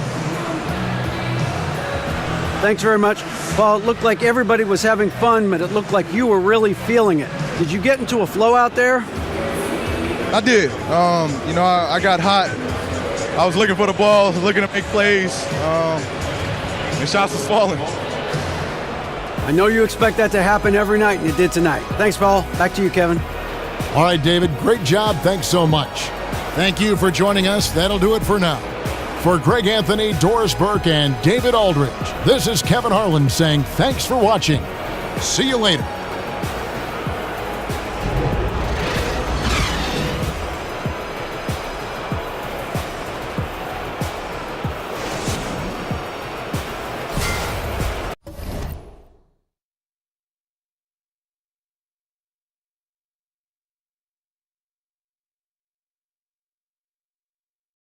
Thanks very much. Paul, it looked like everybody was having fun, but it looked like you were really feeling it. Did you get into a flow out there? I did. I got hot. I was looking for the ball, looking to make plays, and shots was falling. I know you expect that to happen every night, and it did tonight. Thanks, Paul. Back to you, Kevin. All right, David, great job. Thanks so much. Thank you for joining us. That'll do it for now. For Greg Anthony, Doris Burke, and David Aldridge, this is Kevin Harlan saying thanks for watching. See you later.